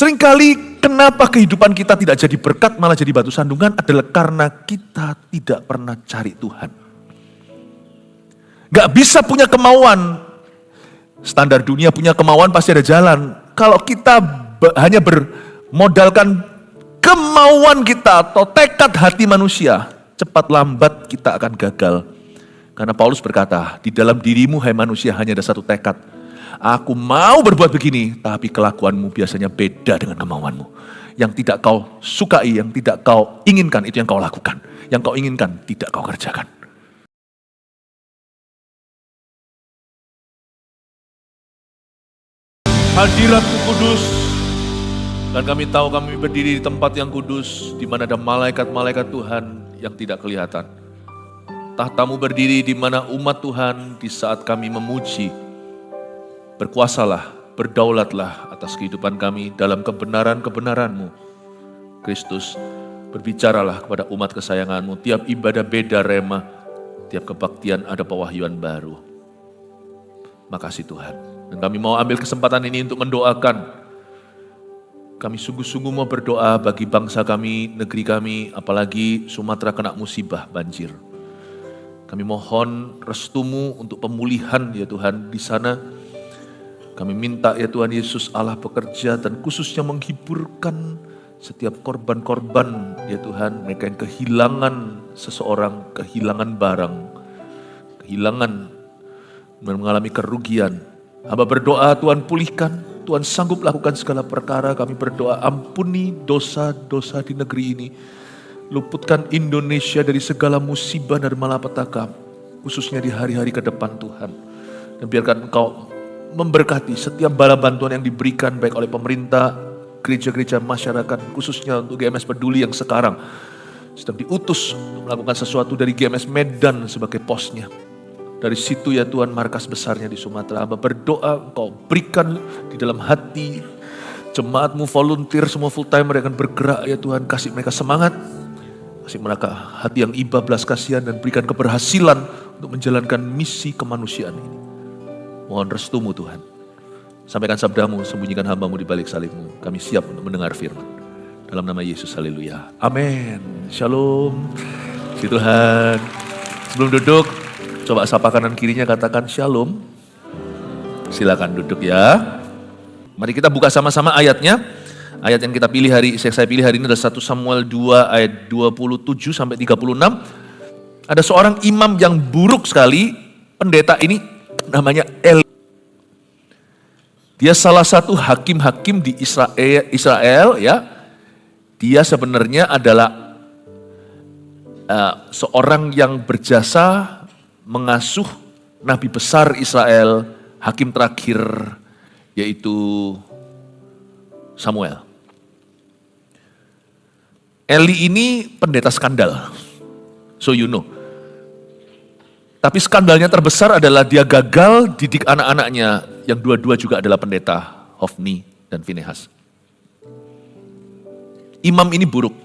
Seringkali kenapa kehidupan kita tidak jadi berkat malah jadi batu sandungan adalah karena kita tidak pernah cari Tuhan. Gak bisa punya kemauan. Standar dunia punya kemauan pasti ada jalan. Kalau kita hanya bermodalkan kemauan kita atau tekad hati manusia, cepat lambat kita akan gagal. Karena Paulus berkata, di dalam dirimu hai manusia hanya ada satu tekad. Aku mau berbuat begini, tapi kelakuanmu biasanya beda dengan kemauanmu. Yang tidak kau sukai, yang tidak kau inginkan, itu yang kau lakukan. Yang kau inginkan, tidak kau kerjakan. Hadiratmu kudus, dan kami tahu kami berdiri di tempat yang kudus, di mana ada malaikat-malaikat Tuhan yang tidak kelihatan. Tahtamu berdiri di mana umat Tuhan di saat kami memuji. Berkuasalah, berdaulatlah atas kehidupan kami dalam kebenaran-kebenaran-Mu. Kristus, berbicaralah kepada umat kesayangan-Mu. Tiap ibadah beda rema, tiap kebaktian ada pewahyuan baru. Makasih Tuhan. Dan kami mau ambil kesempatan ini untuk mendoakan. Kami sungguh-sungguh mau berdoa bagi bangsa kami, negeri kami, apalagi Sumatera kena musibah banjir. Kami mohon restu-Mu untuk pemulihan ya Tuhan di sana. Kami minta ya Tuhan Yesus Allah bekerja dan khususnya menghiburkan setiap korban-korban ya Tuhan. Mereka yang kehilangan seseorang, kehilangan barang, kehilangan, mengalami kerugian. Hamba berdoa Tuhan pulihkan, Tuhan sanggup lakukan segala perkara. Kami berdoa ampuni dosa-dosa di negeri ini. Luputkan Indonesia dari segala musibah dan malapetaka, khususnya di hari-hari ke depan Tuhan. Dan biarkan Engkau memberkati setiap bala bantuan yang diberikan baik oleh pemerintah, gereja-gereja masyarakat, khususnya untuk GMS Peduli yang sekarang sedang diutus untuk melakukan sesuatu dari GMS Medan sebagai posnya. Dari situ ya Tuhan markas besarnya di Sumatera. Hamba berdoa Engkau berikan di dalam hati jemaat-Mu, volunteer, semua full time mereka akan bergerak ya Tuhan. Kasih mereka semangat, kasih mereka hati yang iba, belas kasihan, dan berikan keberhasilan untuk menjalankan misi kemanusiaan ini. Mohon restu-Mu Tuhan. Sampaikan sabda-Mu, sembunyikan hamba-Mu di balik salib-Mu. Kami siap untuk mendengar firman. Dalam nama Yesus, haleluya. Amin. Shalom. Puji Tuhan. Sebelum duduk, coba sapa kanan kirinya katakan shalom. Silakan duduk ya. Mari kita buka sama-sama ayatnya. Ayat yang saya pilih hari ini adalah 1 Samuel 2 ayat 27 sampai 36. Ada seorang imam yang buruk sekali, pendeta ini namanya Eli. Dia salah satu hakim-hakim di Israel ya. Dia sebenarnya adalah seorang yang berjasa mengasuh nabi besar Israel, hakim terakhir yaitu Samuel. Eli ini pendeta skandal, so you know. Tapi skandalnya terbesar adalah dia gagal didik anak-anaknya yang dua-dua juga adalah pendeta, Hofni dan Finehas. Imam ini buruk.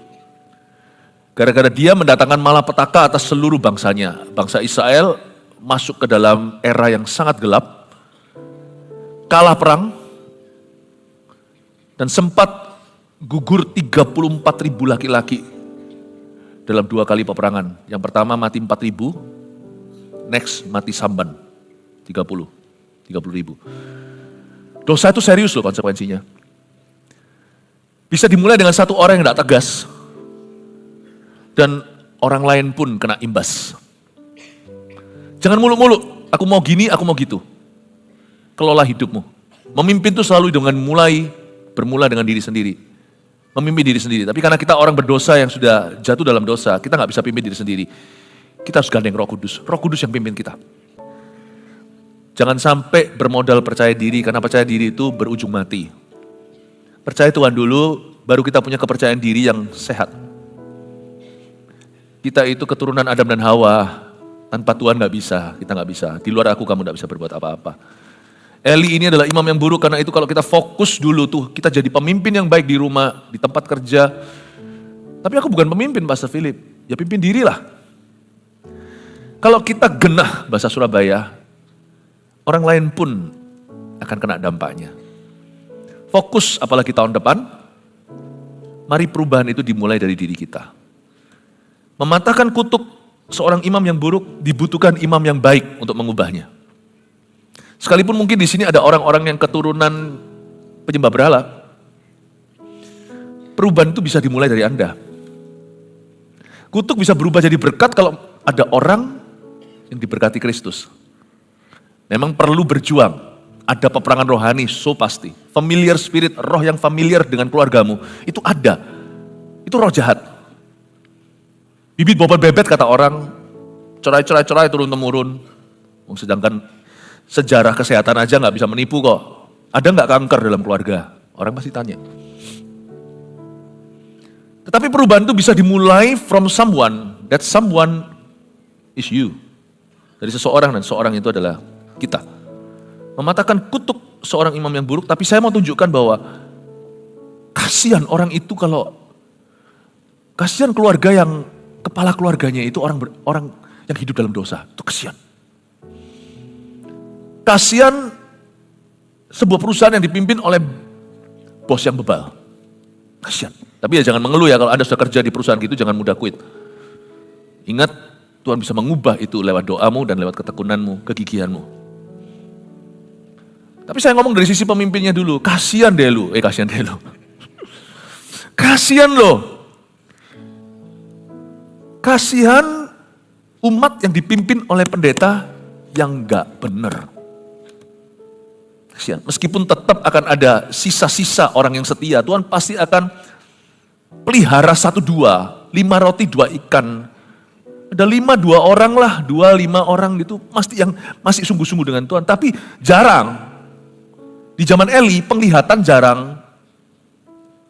Gara-gara dia mendatangkan malapetaka atas seluruh bangsanya. Bangsa Israel masuk ke dalam era yang sangat gelap, kalah perang, dan sempat gugur 34.000 laki-laki dalam 2 kali peperangan. Yang pertama mati 4.000, next mati samban 30.000. Dosa itu serius loh konsekuensinya. Bisa dimulai dengan satu orang yang tidak tegas, dan orang lain pun kena imbas. Jangan muluk-muluk, aku mau gini, aku mau gitu. Kelola hidupmu. Memimpin itu selalu bermula dengan diri sendiri. Memimpin diri sendiri. Tapi karena kita orang berdosa yang sudah jatuh dalam dosa, kita gak bisa pimpin diri sendiri. Kita harus gandeng Roh Kudus. Roh Kudus yang pimpin kita. Jangan sampai bermodal percaya diri, karena percaya diri itu berujung mati. Percaya Tuhan dulu, baru kita punya kepercayaan diri yang sehat. Kita itu keturunan Adam dan Hawa. Tanpa Tuhan gak bisa, kita gak bisa. Di luar aku kamu gak bisa berbuat apa-apa. Eli ini adalah imam yang buruk, karena itu kalau kita fokus dulu tuh, kita jadi pemimpin yang baik di rumah, di tempat kerja. Tapi aku bukan pemimpin, Pastor Philip. Ya pimpin dirilah. Kalau kita genah bahasa Surabaya, orang lain pun akan kena dampaknya. fokus apalagi tahun depan, mari perubahan itu dimulai dari diri kita. Mematahkan kutuk seorang imam yang buruk, dibutuhkan imam yang baik untuk mengubahnya. Sekalipun mungkin di sini ada orang-orang yang keturunan penyembah berhala, perubahan itu bisa dimulai dari Anda. Kutuk bisa berubah jadi berkat kalau ada orang yang diberkati Kristus. Memang perlu berjuang, ada peperangan rohani, so pasti. Familiar spirit, roh yang familiar dengan keluargamu, itu ada. Itu roh jahat. Bibit bobot bebet kata orang, cerai turun-temurun. Sedangkan sejarah kesehatan aja gak bisa menipu kok. Ada gak kanker dalam keluarga? Orang pasti tanya. Tetapi perubahan itu bisa dimulai from someone, that someone is you. Dari seseorang, dan seorang itu adalah kita. Mematahkan kutuk seorang imam yang buruk, tapi saya mau tunjukkan bahwa kasihan orang itu kasihan keluarga yang kepala keluarganya itu orang yang hidup dalam dosa, itu kasihan. Kasihan sebuah perusahaan yang dipimpin oleh bos yang bebal. Kasihan. Tapi ya jangan mengeluh ya, kalau Anda sudah kerja di perusahaan gitu jangan mudah quit. Ingat, Tuhan bisa mengubah itu lewat doamu dan lewat ketekunanmu, kegigihanmu. Tapi saya ngomong dari sisi pemimpinnya dulu. Kasihan deh lu. Kasihan loh. Kasihan umat yang dipimpin oleh pendeta yang gak benar. Kasihan. Meskipun tetap akan ada sisa-sisa orang yang setia, Tuhan pasti akan pelihara 1-2, 5 roti 2 ikan. Ada 5-2 orang lah, 2-5 orang gitu, yang masih sungguh-sungguh dengan Tuhan. Tapi jarang. Di zaman Eli, penglihatan jarang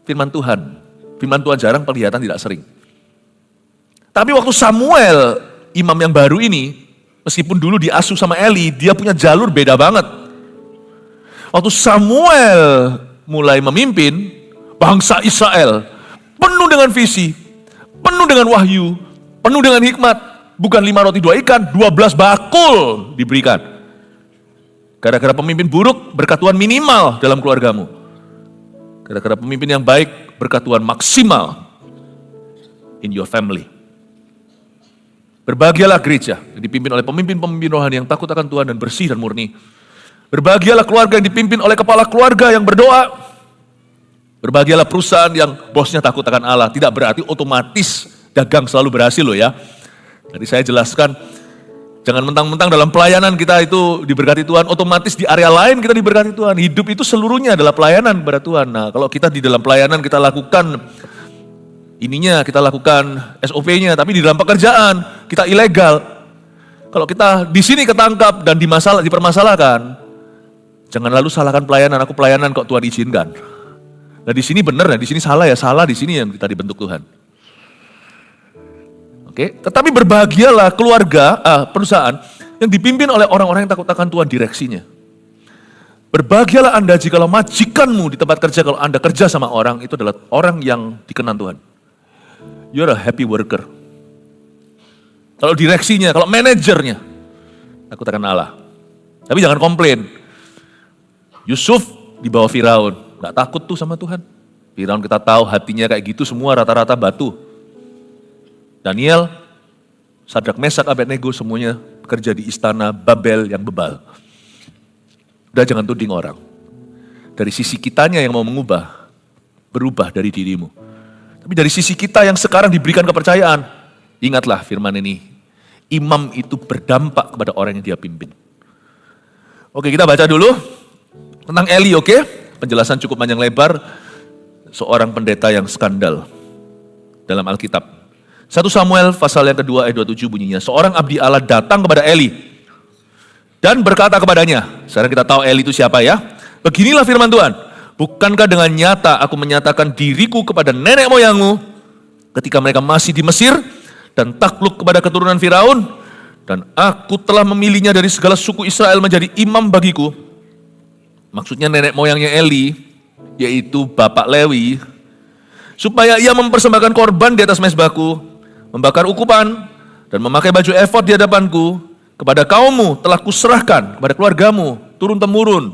firman Tuhan. Firman Tuhan jarang, penglihatan tidak sering. Tapi waktu Samuel, imam yang baru ini, meskipun dulu diasuh sama Eli, dia punya jalur beda banget. Waktu Samuel mulai memimpin, bangsa Israel penuh dengan visi, penuh dengan wahyu, penuh dengan hikmat. Bukan 5 roti 2 ikan, 12 bakul diberikan. Gara-gara pemimpin buruk, berkat Tuhan minimal dalam keluargamu. Gara-gara pemimpin yang baik, berkat Tuhan maksimal in your family. Berbahagialah gereja yang dipimpin oleh pemimpin-pemimpin rohani yang takut akan Tuhan dan bersih dan murni. Berbahagialah keluarga yang dipimpin oleh kepala keluarga yang berdoa. Berbahagialah perusahaan yang bosnya takut akan Allah. Tidak berarti otomatis dagang selalu berhasil loh ya. Tadi saya jelaskan, jangan mentang-mentang dalam pelayanan kita itu diberkati Tuhan, otomatis di area lain kita diberkati Tuhan. Hidup itu seluruhnya adalah pelayanan kepada Tuhan. Nah, kalau kita di dalam pelayanan kita lakukan kita lakukan SOP-nya, tapi di dalam pekerjaan kita ilegal. Kalau kita di sini ketangkap dan dipermasalahkan, jangan lalu salahkan pelayanan. Aku pelayanan kok Tuhan izinkan. Nah di sini benar, di sini salah ya, salah di sini yang kita dibentuk Tuhan. Oke, tetapi berbahagialah perusahaan yang dipimpin oleh orang-orang yang takut akan Tuhan direksinya. Berbahagialah Anda jikalau majikanmu di tempat kerja, kalau Anda kerja sama orang, itu adalah orang yang dikenan Tuhan. You're a happy worker. Kalau direksinya, kalau manajernya, takut akan Allah. Tapi jangan komplain. Yusuf di bawah Firaun, gak takut tuh sama Tuhan. Firaun kita tahu hatinya kayak gitu semua, rata-rata batu. Daniel, Sadrak, Mesak, Abednego semuanya kerja di istana Babel yang bebal. Udah jangan tuding orang. Dari sisi kitanya yang mau mengubah, berubah dari dirimu. Tapi dari sisi kita yang sekarang diberikan kepercayaan, ingatlah firman ini, imam itu berdampak kepada orang yang dia pimpin. Oke, kita baca dulu tentang Eli, oke? Penjelasan cukup panjang lebar, seorang pendeta yang skandal dalam Alkitab. 1 Samuel pasal yang kedua ayat 27 bunyinya, seorang abdi Allah datang kepada Eli dan berkata kepadanya, sekarang kita tahu Eli itu siapa ya, beginilah firman Tuhan, bukankah dengan nyata aku menyatakan diriku kepada nenek moyangmu ketika mereka masih di Mesir dan takluk kepada keturunan Firaun, dan aku telah memilihnya dari segala suku Israel menjadi imam bagiku. Maksudnya nenek moyangnya Eli, yaitu bapak Lewi, supaya ia mempersembahkan korban di atas mezbahku, membakar ukupan, dan memakai baju efod di hadapanku. Kepada kaummu telah kuserahkan, kepada keluargamu, turun-temurun.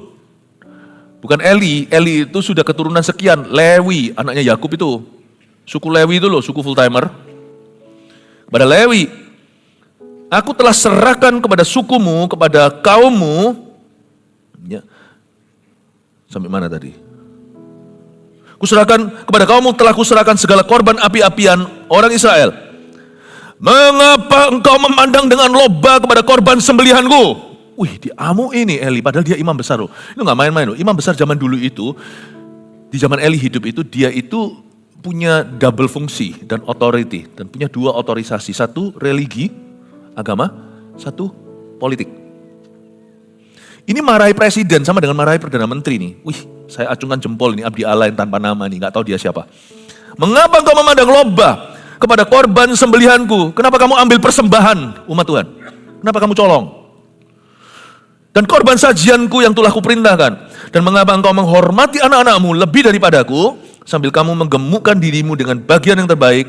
Bukan Eli. Eli itu sudah keturunan sekian. Lewi, anaknya Yakub itu. Suku Lewi itu loh, suku full timer. Kepada Lewi, aku telah serahkan kepada sukumu, kepada kaummu. Ya. Sampai mana tadi? Kuserahkan kepada kaummu, telah kuserahkan segala korban api-apian orang Israel. Mengapa engkau memandang dengan loba kepada korban sembelihanku? Wih, diamu ini Eli, padahal dia imam besar loh. Itu gak main-main loh. Imam besar zaman dulu itu, di zaman Eli hidup itu, dia itu punya double fungsi dan authority. Dan punya dua otorisasi. Satu religi, agama, satu politik. Ini marahi presiden sama dengan marahi Perdana Menteri nih. Wih, saya acungkan jempol ini abdi Allah yang tanpa nama nih, gak tahu dia siapa. Mengapa engkau memandang loba kepada korban sembelihanku? Kenapa kamu ambil persembahan umat Tuhan? Kenapa kamu colong? Dan korban sajianku yang telah kuperintahkan. Dan mengapa engkau menghormati anak-anakmu lebih daripadaku, sambil kamu menggemukkan dirimu dengan bagian yang terbaik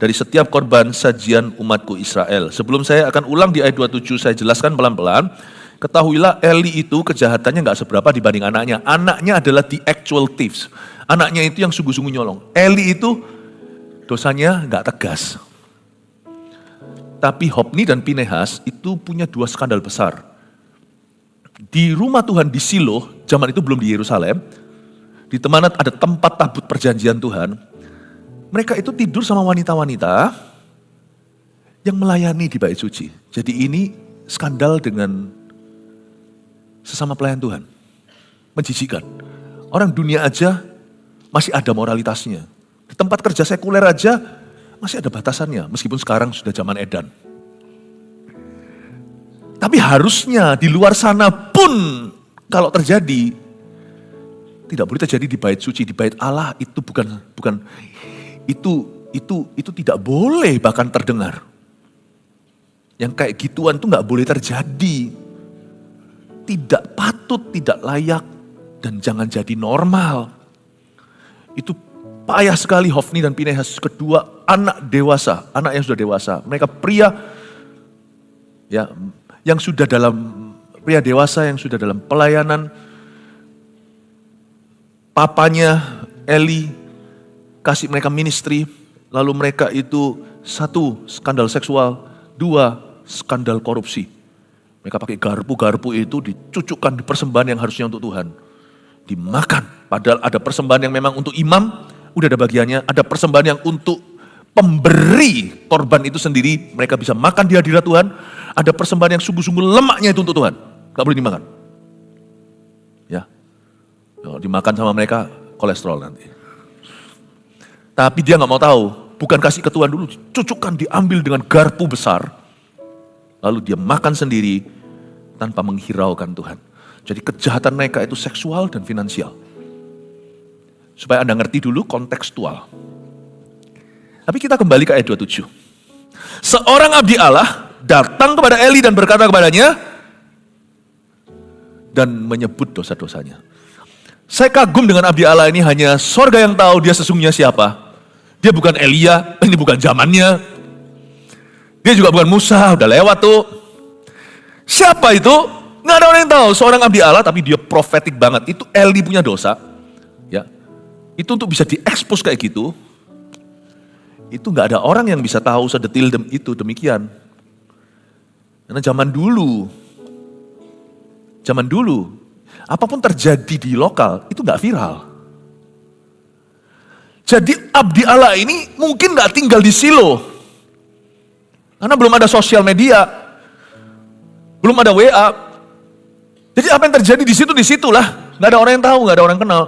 dari setiap korban sajian umatku Israel. Sebelum saya akan ulang di ayat 27, saya jelaskan pelan-pelan. Ketahuilah Eli itu kejahatannya gak seberapa dibanding anaknya. Anaknya adalah the actual thieves. Anaknya itu yang sungguh-sungguh nyolong. Eli itu dosanya gak tegas. Tapi Hofni dan Pinehas itu punya dua skandal besar. Di rumah Tuhan di Silo, zaman itu belum di Yerusalem, di mana ada tempat tabut perjanjian Tuhan, mereka itu tidur sama wanita-wanita yang melayani di bait suci. Jadi ini skandal dengan sesama pelayan Tuhan. Menjijikan. Orang dunia aja masih ada moralitasnya. Di tempat kerja sekuler aja masih ada batasannya, meskipun sekarang sudah zaman edan. Tapi harusnya di luar sana pun kalau terjadi, tidak boleh terjadi di bait suci, di bait Allah itu itu tidak boleh bahkan terdengar. Yang kayak gituan itu nggak boleh terjadi. Tidak patut, tidak layak, dan jangan jadi normal. Itu payah sekali Hofni dan Pinehas, kedua anak dewasa, anak yang sudah dewasa. Mereka pria ya, yang sudah dalam pria dewasa yang sudah dalam pelayanan. Papanya Eli kasih mereka ministry, lalu mereka itu satu skandal seksual, dua skandal korupsi. Mereka pakai garpu-garpu itu dicucukkan di persembahan yang harusnya untuk Tuhan. Dimakan, padahal ada persembahan yang memang untuk imam, udah ada bagiannya, ada persembahan yang untuk pemberi korban itu sendiri, mereka bisa makan di hadirat Tuhan. Ada persembahan yang sungguh-sungguh lemaknya itu untuk Tuhan, gak boleh dimakan. Ya, kalau dimakan sama mereka kolesterol nanti. Tapi dia gak mau tahu, bukan kasih ke Tuhan dulu, cucukkan, diambil dengan garpu besar. Lalu dia makan sendiri tanpa menghiraukan Tuhan. Jadi kejahatan mereka itu seksual dan finansial. Supaya Anda ngerti dulu kontekstual. Tapi kita kembali ke ayat 27. Seorang abdi Allah datang kepada Eli dan berkata kepadanya, dan menyebut dosa-dosanya. Saya kagum dengan abdi Allah ini, hanya sorga yang tahu dia sesungguhnya siapa. Dia bukan Elia, ini bukan zamannya. Dia juga bukan Musa, udah lewat tuh. Siapa itu? Nggak ada orang yang tahu. Seorang abdi Allah, tapi dia profetik banget. Itu Eli punya dosa. Ya, itu untuk bisa diekspos kayak gitu. Itu nggak ada orang yang bisa tahu sedetil itu demikian. Karena zaman dulu, apapun terjadi di lokal itu nggak viral. Jadi abdi Allah ini mungkin nggak tinggal di Silo. Karena belum ada sosial media, belum ada WA. Jadi apa yang terjadi di situlah, nggak ada orang yang tahu, nggak ada orang yang kenal.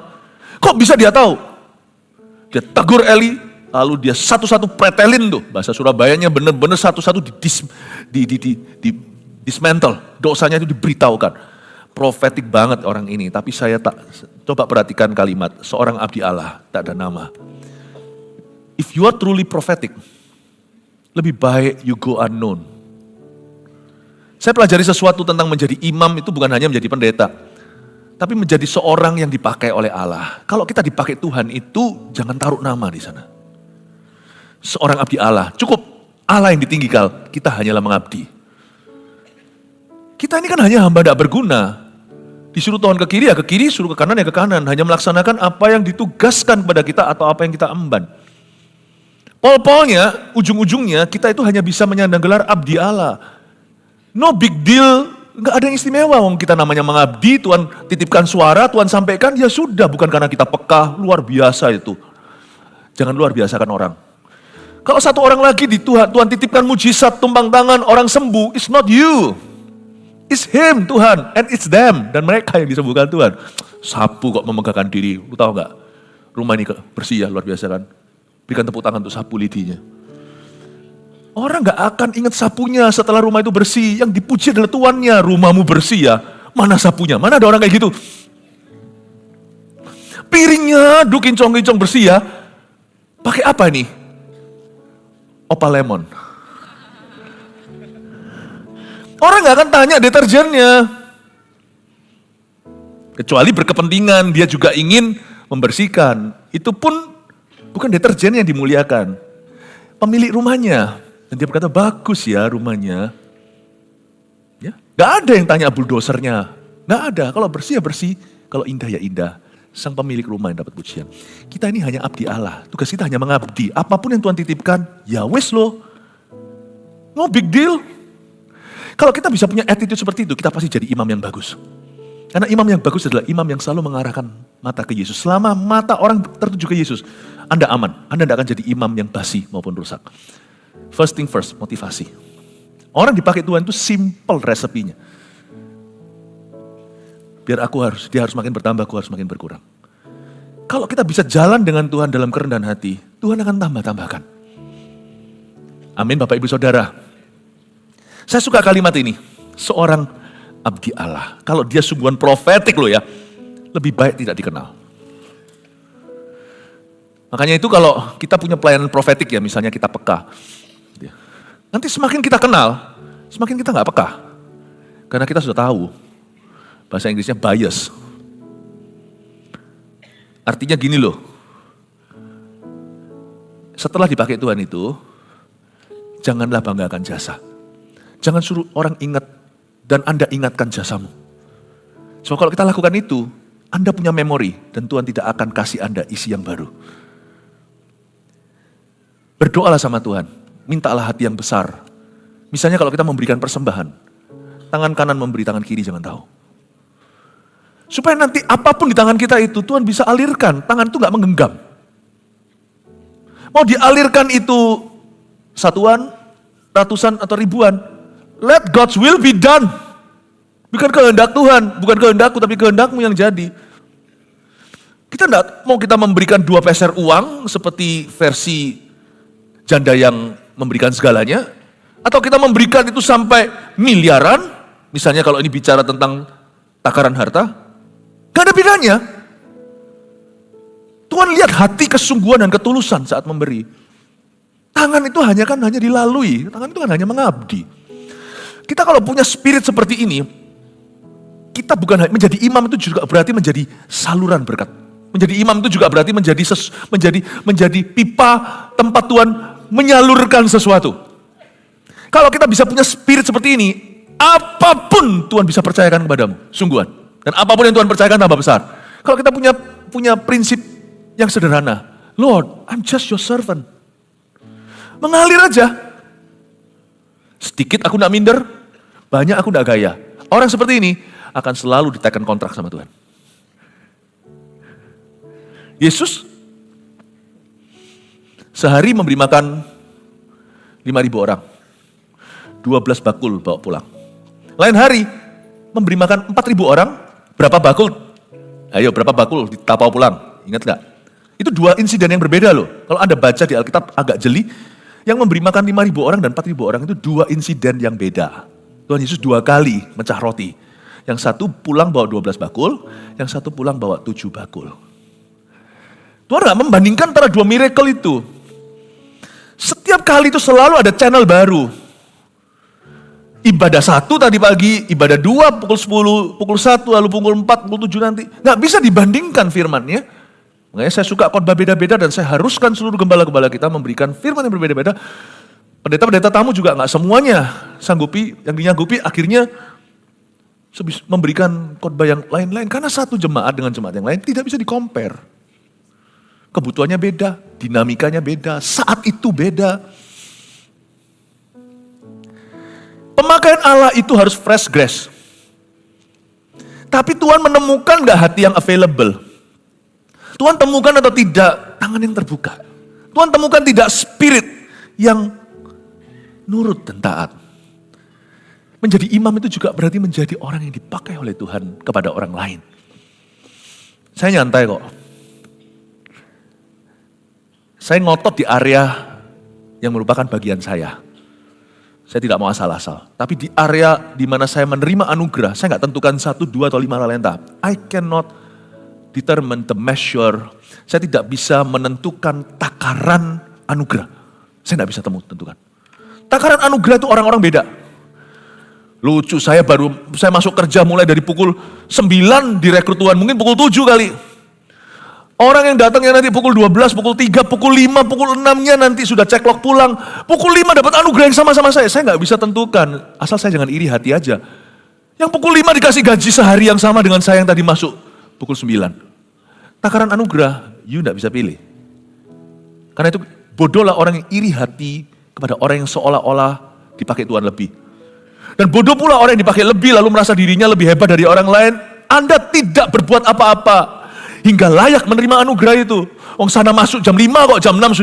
Kok bisa dia tahu? Dia tegur Eli, lalu dia satu-satu pretelin tuh, bahasa Surabayanya bener-bener satu-satu dismantle, dosanya itu diberitahukan. Profetik banget orang ini, tapi saya tak coba perhatikan kalimat seorang abdi Allah, tak ada nama. If you are truly prophetic, lebih baik you go unknown. Saya pelajari sesuatu tentang menjadi imam itu bukan hanya menjadi pendeta, tapi menjadi seorang yang dipakai oleh Allah. Kalau kita dipakai Tuhan itu jangan taruh nama di sana. Seorang abdi Allah, cukup Allah yang ditinggikan, kita hanyalah mengabdi. Kita ini kan hanya hamba tidak berguna. Disuruh Tuhan ke kiri ya ke kiri, suruh ke kanan ya ke kanan. Hanya melaksanakan apa yang ditugaskan kepada kita atau apa yang kita emban. Pol-polnya, ujung-ujungnya kita itu hanya bisa menyandang gelar abdi Allah. No big deal, nggak ada yang istimewa. Wong kita namanya mengabdi, Tuhan titipkan suara, Tuhan sampaikan, ya sudah. Bukan karena kita peka, luar biasa itu. Jangan luar biasakan orang. Kalau satu orang lagi di Tuhan titipkan mujizat, tumpang tangan, orang sembuh, it's not you. It's him, Tuhan, and it's them. Dan mereka yang disembuhkan Tuhan. Sapu kok memegahkan diri, lu tahu nggak? Rumah ini bersih ya, luar biasa kan? Berikan tepuk tangan untuk sapu lidinya. Orang gak akan ingat sapunya setelah rumah itu bersih. Yang dipuji adalah tuannya. Rumahmu bersih ya. Mana sapunya? Mana ada orang kayak gitu? Piringnya kincong-kincong bersih ya. Pakai apa nih? Opal lemon. Orang gak akan tanya deterjennya. Kecuali berkepentingan. Dia juga ingin membersihkan. Itu pun bukan deterjen yang dimuliakan. Pemilik rumahnya. Dan dia berkata, bagus ya rumahnya. Ya, gak ada yang tanya bulldosernya. Gak ada. Kalau bersih ya bersih. Kalau indah ya indah. Sang pemilik rumah yang dapat pujian. Kita ini hanya abdi Allah. Tugas kita hanya mengabdi. Apapun yang Tuhan titipkan, ya wes loh. No big deal. Kalau kita bisa punya attitude seperti itu, kita pasti jadi imam yang bagus. Karena imam yang bagus adalah imam yang selalu mengarahkan mata ke Yesus. Selama mata orang tertuju ke Yesus, Anda aman. Anda tidak akan jadi imam yang basi maupun rusak. First thing first, motivasi. Orang dipakai Tuhan itu simple resepinya. Biar dia harus makin bertambah, aku harus makin berkurang. Kalau kita bisa jalan dengan Tuhan dalam kerendahan hati, Tuhan akan tambah-tambahkan. Amin Bapak Ibu Saudara. Saya suka kalimat ini. Seorang abdi Allah. Kalau dia sungguhan profetik loh ya, lebih baik tidak dikenal. Makanya itu kalau kita punya pelayanan profetik ya, misalnya kita peka. Nanti semakin kita kenal, semakin kita nggak peka. Karena kita sudah tahu, bahasa Inggrisnya bias. Artinya gini loh, setelah dipakai Tuhan itu, janganlah banggakan jasa. Jangan suruh orang ingat dan Anda ingatkan jasamu. So kalau kita lakukan itu, Anda punya memori dan Tuhan tidak akan kasih Anda isi yang baru. Berdoalah sama Tuhan, mintalah hati yang besar. Misalnya kalau kita memberikan persembahan, tangan kanan memberi, tangan kiri jangan tahu. Supaya nanti apapun di tangan kita itu Tuhan bisa alirkan, tangan itu gak menggenggam. Mau dialirkan itu satuan, ratusan atau ribuan, let God's will be done. Bukan kehendak Tuhan, bukan kehendakku tapi kehendakmu yang jadi. Kita enggak mau kita memberikan 2 peser uang seperti versi janda yang memberikan segalanya, atau kita memberikan itu sampai miliaran, misalnya kalau ini bicara tentang takaran harta, gak ada bedanya. Tuhan lihat hati kesungguhan dan ketulusan saat memberi. Tangan itu hanya dilalui, tangan itu kan hanya mengabdi. Kita kalau punya spirit seperti ini, kita bukan menjadi imam itu juga berarti menjadi saluran berkat. Menjadi imam itu juga berarti menjadi pipa tempat Tuhan menyalurkan sesuatu. Kalau kita bisa punya spirit seperti ini, apapun Tuhan bisa percayakan kepadamu, sungguhan. Dan apapun yang Tuhan percayakan tambah besar. Kalau kita punya prinsip yang sederhana, Lord, I'm just your servant. Mengalir aja. Sedikit aku gak minder, banyak aku gak gaya. Orang seperti ini akan selalu ditekan kontrak sama Tuhan. Yesus sehari memberi makan 5.000 orang. 12 bakul bawa pulang. Lain hari memberi makan 4.000 orang. Berapa bakul? Ayo berapa bakul ditapau pulang? Ingat gak? Itu 2 insiden yang berbeda loh. Kalau Anda baca di Alkitab agak jeli. Yang memberi makan 5.000 orang dan 4.000 orang itu 2 insiden yang beda. Tuhan Yesus 2 kali mecah roti. Yang satu pulang bawa 12 bakul. Yang satu pulang bawa 7 bakul. Tuhan gak membandingkan antara 2 miracle itu. Setiap kali itu selalu ada channel baru. Ibadah 1 tadi pagi, ibadah 2 pukul 10, pukul 1, lalu pukul 4, pukul 7 nanti. Gak bisa dibandingkan firman-nya. Makanya saya suka khotbah beda-beda dan saya haruskan seluruh gembala-gembala kita memberikan firman yang berbeda-beda. Pendeta-pendeta tamu juga gak semuanya sanggupi, yang dinyanggupi akhirnya memberikan khotbah yang lain-lain. Karena satu jemaat dengan jemaat yang lain tidak bisa di-compare. Kebutuhannya beda, dinamikanya beda, saat itu beda. Pemakaian Allah itu harus fresh grace. Tapi Tuhan menemukan gak hati yang available? Tuhan temukan atau tidak tangan yang terbuka? Tuhan temukan tidak spirit yang nurut dan taat? Menjadi imam itu juga berarti menjadi orang yang dipakai oleh Tuhan kepada orang lain. Saya nyantai kok. Saya ngotot di area yang merupakan bagian saya. Saya tidak mau asal-asal. Tapi di area di mana saya menerima anugerah, saya nggak tentukan 1, 2, atau 5 talenta. I cannot determine the measure. Saya tidak bisa menentukan takaran anugerah. Saya nggak bisa tentukan. Takaran anugerah itu orang-orang beda. Lucu, saya masuk kerja mulai dari pukul 9 di rekrut Tuhan, mungkin pukul 7 kali. Orang yang datangnya nanti pukul 12, pukul 3, pukul 5, pukul 6-nya nanti sudah ceklok pulang. Pukul 5 dapat anugerah yang sama-sama saya. Saya nggak bisa tentukan, asal saya jangan iri hati aja. Yang pukul 5 dikasih gaji sehari yang sama dengan saya yang tadi masuk pukul 9. Takaran anugerah, you nggak bisa pilih. Karena itu bodohlah orang yang iri hati kepada orang yang seolah-olah dipakai Tuhan lebih. Dan bodoh pula orang yang dipakai lebih lalu merasa dirinya lebih hebat dari orang lain. Anda tidak berbuat apa-apa hingga layak menerima anugerah itu. Wong sana masuk jam 5 kok jam 6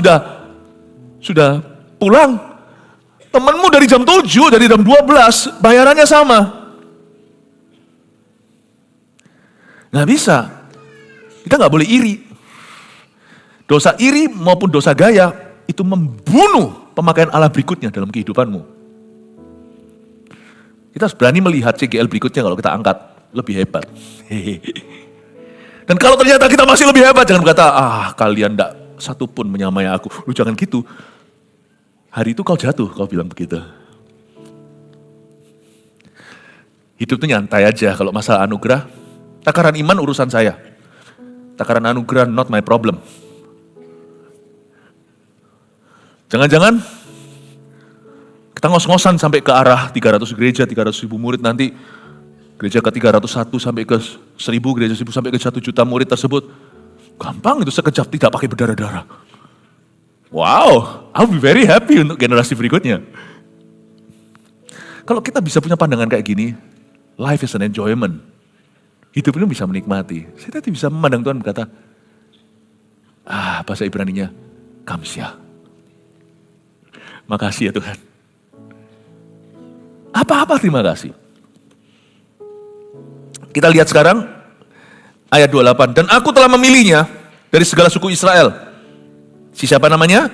sudah pulang. Temanmu dari jam 7, dari jam 12 bayarannya sama. Nggak bisa. Kita nggak boleh iri. Dosa iri maupun dosa gaya itu membunuh pemakaian Allah berikutnya dalam kehidupanmu. Kita harus berani melihat CGL berikutnya kalau kita angkat lebih hebat. Dan kalau ternyata kita masih lebih hebat, jangan berkata, kalian enggak satu pun menyamai aku. Lu jangan gitu. Hari itu kau jatuh, kau bilang begitu. Hidup itu nyantai aja kalau masalah anugerah. Takaran iman urusan saya. Takaran anugerah not my problem. Jangan-jangan kita ngos-ngosan sampai ke arah 300 gereja, 300 ribu murid nanti. Gereja ke 301 sampai ke 1000, gereja 1000 sampai ke 1 juta murid tersebut. Gampang itu, sekejap tidak pakai berdarah-darah. Wow, I'll be very happy untuk generasi berikutnya. Kalau kita bisa punya pandangan kayak gini, life is an enjoyment. Hidup ini bisa menikmati. Saya tadi bisa memandang Tuhan berkata, bahasa Ibraninya, kamsyah. Makasih ya Tuhan. Apa-apa terima kasih. Kita lihat sekarang ayat 28. Dan aku telah memilihnya dari segala suku Israel. Siapa namanya?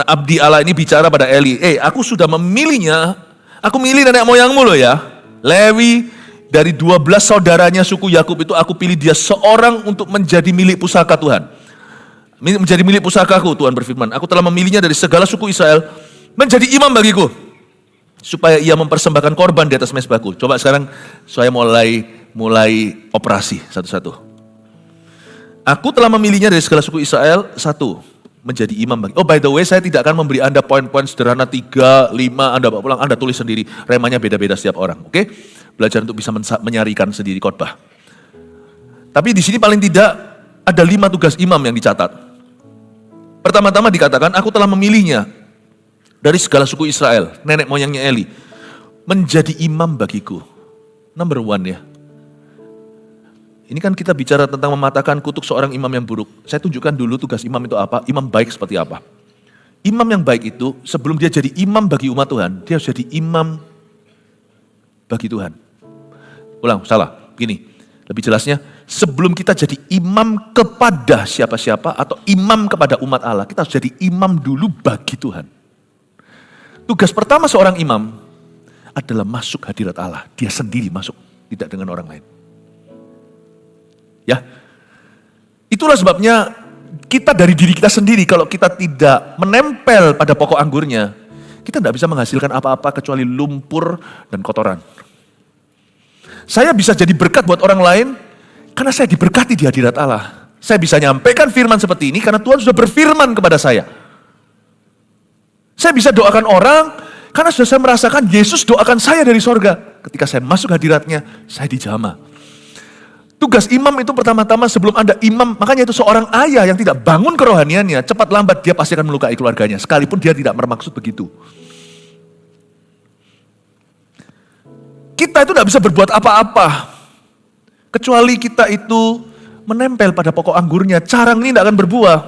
Abdi Allah ini bicara pada Eli. Aku sudah memilihnya. Aku milih nenek moyangmu loh ya. Lewi dari 12 saudaranya suku Yakub itu aku pilih dia seorang untuk menjadi milik pusaka Tuhan. Menjadi milik pusakaku, Tuhan berfirman. Aku telah memilihnya dari segala suku Israel menjadi imam bagiku. Supaya ia mempersembahkan korban di atas mezbahku. Coba sekarang saya mulai operasi satu-satu. Aku telah memilihnya dari segala suku Israel, satu, menjadi imam bagi. Oh by the way, saya tidak akan memberi Anda poin-poin sederhana 3, 5, Anda bawa pulang, Anda tulis sendiri. Remanya beda-beda setiap orang, oke? Belajar untuk bisa menyarikan sendiri khotbah. Tapi di sini paling tidak ada 5 tugas imam yang dicatat. Pertama-tama dikatakan, aku telah memilihnya dari segala suku Israel, nenek moyangnya Eli, menjadi imam bagiku. Number 1 ya. Ini kan kita bicara tentang mematahkan kutuk seorang imam yang buruk. Saya tunjukkan dulu tugas imam itu apa, imam baik seperti apa. Imam yang baik itu, sebelum dia jadi imam bagi umat Tuhan, dia harus jadi imam bagi Tuhan. Ulang, salah, gini, lebih jelasnya, sebelum kita jadi imam kepada siapa-siapa atau imam kepada umat Allah, kita harus jadi imam dulu bagi Tuhan. Tugas pertama seorang imam adalah masuk hadirat Allah. Dia sendiri masuk, tidak dengan orang lain. Ya, itulah sebabnya kita dari diri kita sendiri, kalau kita tidak menempel pada pokok anggurnya, kita tidak bisa menghasilkan apa-apa kecuali lumpur dan kotoran. Saya bisa jadi berkat buat orang lain, karena saya diberkati di hadirat Allah. Saya bisa nyampaikan firman seperti ini, karena Tuhan sudah berfirman kepada saya. Saya bisa doakan orang karena sudah saya merasakan Yesus doakan saya dari sorga. ketika saya masuk hadiratnya, saya dijamah. Tugas imam itu pertama-tama sebelum Anda imam, makanya itu seorang ayah yang tidak bangun kerohaniannya, cepat lambat dia pasti akan melukai keluarganya, sekalipun dia tidak bermaksud begitu. Kita itu tidak bisa berbuat apa-apa, kecuali kita itu menempel pada pokok anggurnya, carang ini tidak akan berbuah.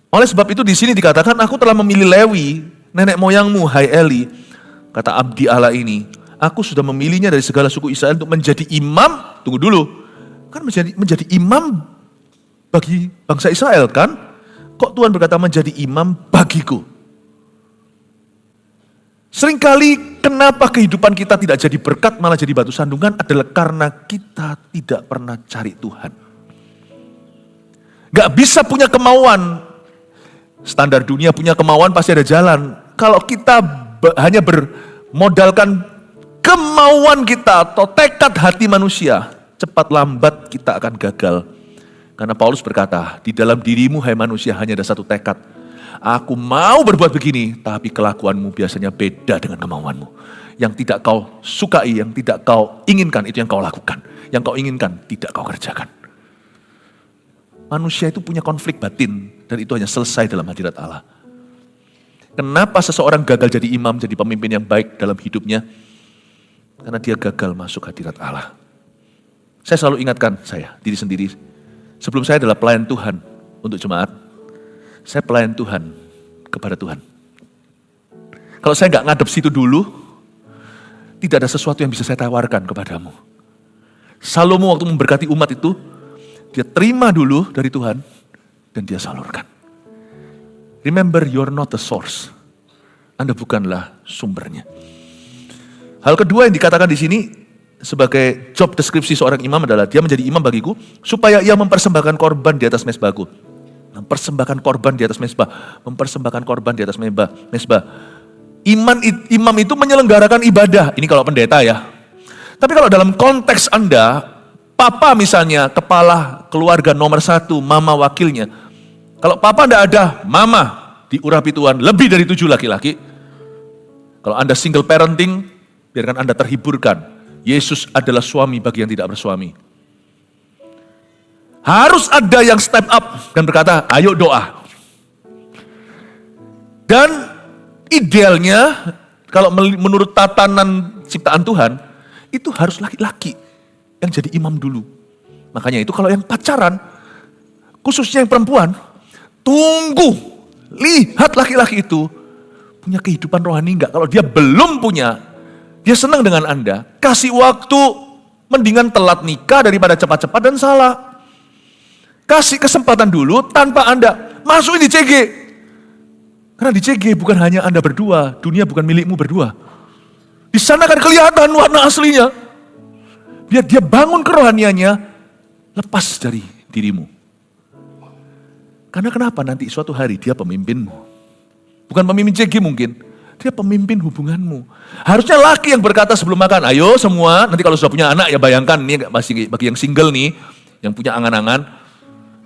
Oleh sebab itu di sini dikatakan, aku telah memilih Lewi, nenek moyangmu, hai Eli, kata abdi Allah ini. Aku sudah memilihnya dari segala suku Israel untuk menjadi imam. Tunggu dulu, kan menjadi imam bagi bangsa Israel kan? Kok Tuhan berkata menjadi imam bagiku? Seringkali kenapa kehidupan kita tidak jadi berkat malah jadi batu sandungan adalah karena kita tidak pernah cari Tuhan. Gak bisa punya kemauan. Standar dunia punya kemauan pasti ada jalan. Kalau kita hanya bermodalkan kemauan kita atau tekad hati manusia, cepat lambat kita akan gagal. Karena Paulus berkata, di dalam dirimu hai manusia hanya ada satu tekad. Aku mau berbuat begini, tapi kelakuanmu biasanya beda dengan kemauanmu. Yang tidak kau sukai, yang tidak kau inginkan, itu yang kau lakukan. Yang kau inginkan, tidak kau kerjakan. Manusia itu punya konflik batin, dan itu hanya selesai dalam hadirat Allah. Kenapa seseorang gagal jadi imam, jadi pemimpin yang baik dalam hidupnya? Karena dia gagal masuk hadirat Allah. Saya selalu ingatkan diri sendiri. Sebelum saya adalah pelayan Tuhan untuk jemaat, saya pelayan Tuhan kepada Tuhan. Kalau saya nggak ngadep situ dulu, tidak ada sesuatu yang bisa saya tawarkan kepadamu. Salomo waktu memberkati umat itu, dia terima dulu dari Tuhan, dan dia salurkan. Remember, you're not the source. Anda bukanlah sumbernya. Hal kedua yang dikatakan di sini sebagai job deskripsi seorang imam adalah dia menjadi imam bagiku supaya ia mempersembahkan korban di atas mezbahku. Mempersembahkan korban di atas mezbah, mempersembahkan korban di atas mezbah. Imam itu menyelenggarakan ibadah. Ini kalau pendeta ya. Tapi kalau dalam konteks Anda, papa misalnya kepala keluarga nomor 1, mama wakilnya. Kalau papa tidak ada, mama diurapi Tuhan lebih dari 7 laki-laki. Kalau Anda single parenting, biarkan Anda terhiburkan. Yesus adalah suami bagi yang tidak bersuami. Harus ada yang step up dan berkata, ayo doa. Dan idealnya, kalau menurut tatanan ciptaan Tuhan, itu harus laki-laki yang jadi imam dulu. Makanya itu kalau yang pacaran, khususnya yang perempuan, tunggu, lihat laki-laki itu punya kehidupan rohani enggak. Kalau dia belum punya, dia senang dengan Anda, kasih waktu, mendingan telat nikah daripada cepat-cepat dan salah. Kasih kesempatan dulu tanpa Anda masukin di CG. Karena di CG bukan hanya Anda berdua, dunia bukan milikmu berdua. Di sana kan kelihatan warna aslinya. Biar dia bangun kerohaniannya, lepas dari dirimu. Karena kenapa nanti suatu hari dia pemimpinmu. Bukan pemimpin CG mungkin. Dia pemimpin hubunganmu. Harusnya laki yang berkata sebelum makan, ayo semua, nanti kalau sudah punya anak ya bayangkan, ini masih bagi yang single nih, yang punya angan-angan,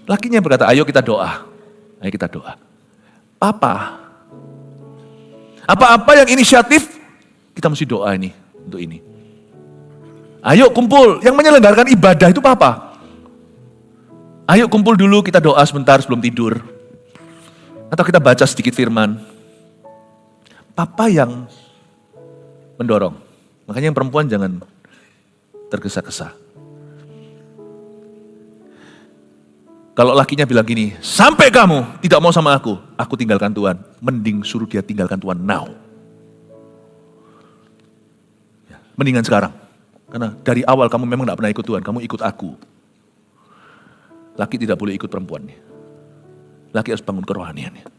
lakinya berkata, ayo kita doa. Ayo kita doa. Papa, apa-apa yang inisiatif, kita mesti doa ini, untuk ini. Ayo kumpul, yang menyelenggarakan ibadah itu papa. Ayo kumpul dulu, kita doa sebentar sebelum tidur. Atau kita baca sedikit firman. Papa yang mendorong. Makanya yang perempuan jangan tergesa-gesa. Kalau lakinya bilang gini, sampai kamu tidak mau sama aku tinggalkan Tuhan. Mending suruh dia tinggalkan Tuhan now. Mendingan sekarang. Karena dari awal kamu memang tidak pernah ikut Tuhan, kamu ikut aku. Laki tidak boleh ikut perempuannya. Laki harus bangun kerohaniannya.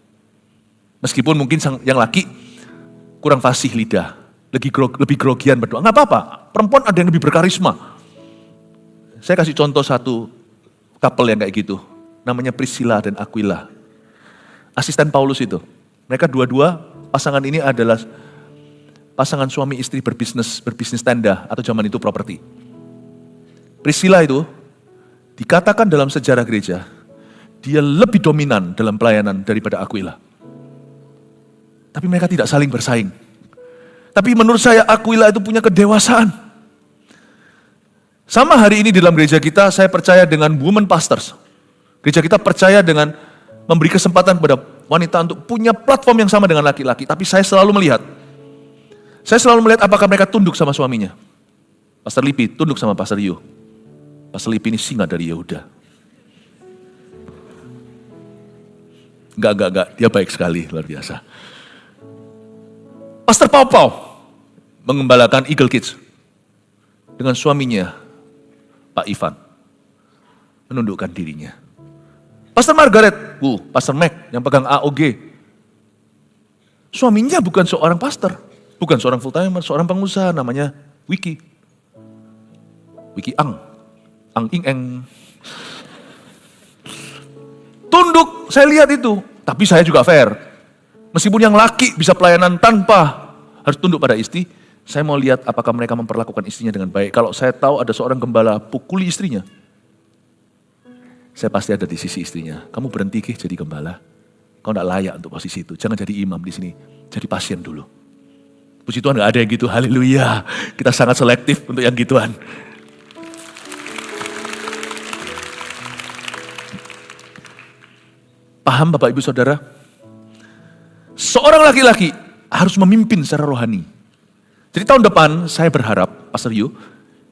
Meskipun mungkin yang laki kurang fasih lidah, lebih grogian berdoa. Nggak apa-apa, perempuan ada yang lebih berkarisma. Saya kasih contoh satu couple yang kayak gitu. Namanya Priscilla dan Aquila. Asisten Paulus itu. Mereka dua-dua, pasangan ini adalah pasangan suami istri berbisnis tenda atau zaman itu properti. Priscilla itu dikatakan dalam sejarah gereja, dia lebih dominan dalam pelayanan daripada Aquila. Tapi mereka tidak saling bersaing. Tapi menurut saya Aquila itu punya kedewasaan. Sama hari ini di dalam gereja kita, saya percaya dengan women pastors. Gereja kita percaya dengan memberi kesempatan kepada wanita untuk punya platform yang sama dengan laki-laki. Tapi saya selalu melihat apakah mereka tunduk sama suaminya. Pastor Lipi tunduk sama Pastor Yu. Pastor Lipi ini singa dari Yehuda. Enggak, dia baik sekali, luar biasa. Pastor Pau mengembalakan Eagle Kids dengan suaminya, Pak Ivan, menundukkan dirinya. Pastor Margaret, Pastor Mac yang pegang AOG, suaminya bukan seorang pastor, bukan seorang full timer, seorang pengusaha namanya Wiki Ang Ing Eng. Tunduk, saya lihat itu. Tapi saya juga fair. Meskipun yang laki bisa pelayanan tanpa harus tunduk pada istri, saya mau lihat apakah mereka memperlakukan istrinya dengan baik. Kalau saya tahu ada seorang gembala pukuli istrinya, saya pasti ada di sisi istrinya. Kamu berhenti jadi gembala. Kau tidak layak untuk posisi itu. Jangan jadi imam di sini. Jadi pasien dulu. Puji Tuhan gak ada yang gitu. Haleluya. Kita sangat selektif untuk yang gituan. Paham Bapak Ibu Saudara? Seorang laki-laki harus memimpin secara rohani. Jadi tahun depan saya berharap, Pastor Yu,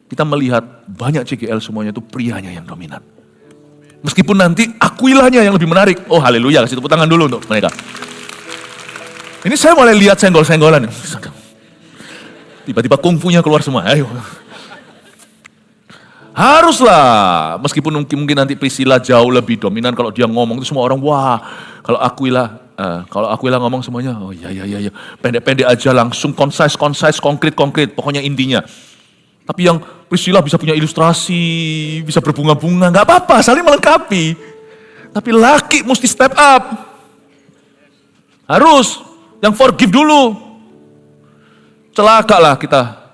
kita melihat banyak CGL semuanya itu prianya yang dominan. Meskipun nanti Aquilanya yang lebih menarik. Oh haleluya, kasih tepuk tangan dulu untuk mereka. Ini saya mulai lihat senggol-senggolan. Tiba-tiba kungfunya keluar semua. Ayo. Haruslah, meskipun mungkin nanti Priscilla jauh lebih dominan kalau dia ngomong itu semua orang wah. Kalau Aquila ngomong semuanya, oh iya, pendek-pendek aja langsung concise, konkret, pokoknya intinya. Tapi yang Priscilla bisa punya ilustrasi, bisa berbunga-bunga, nggak apa-apa, saling melengkapi. Tapi laki mesti step up. Harus, yang forgive dulu. Celaka lah kita,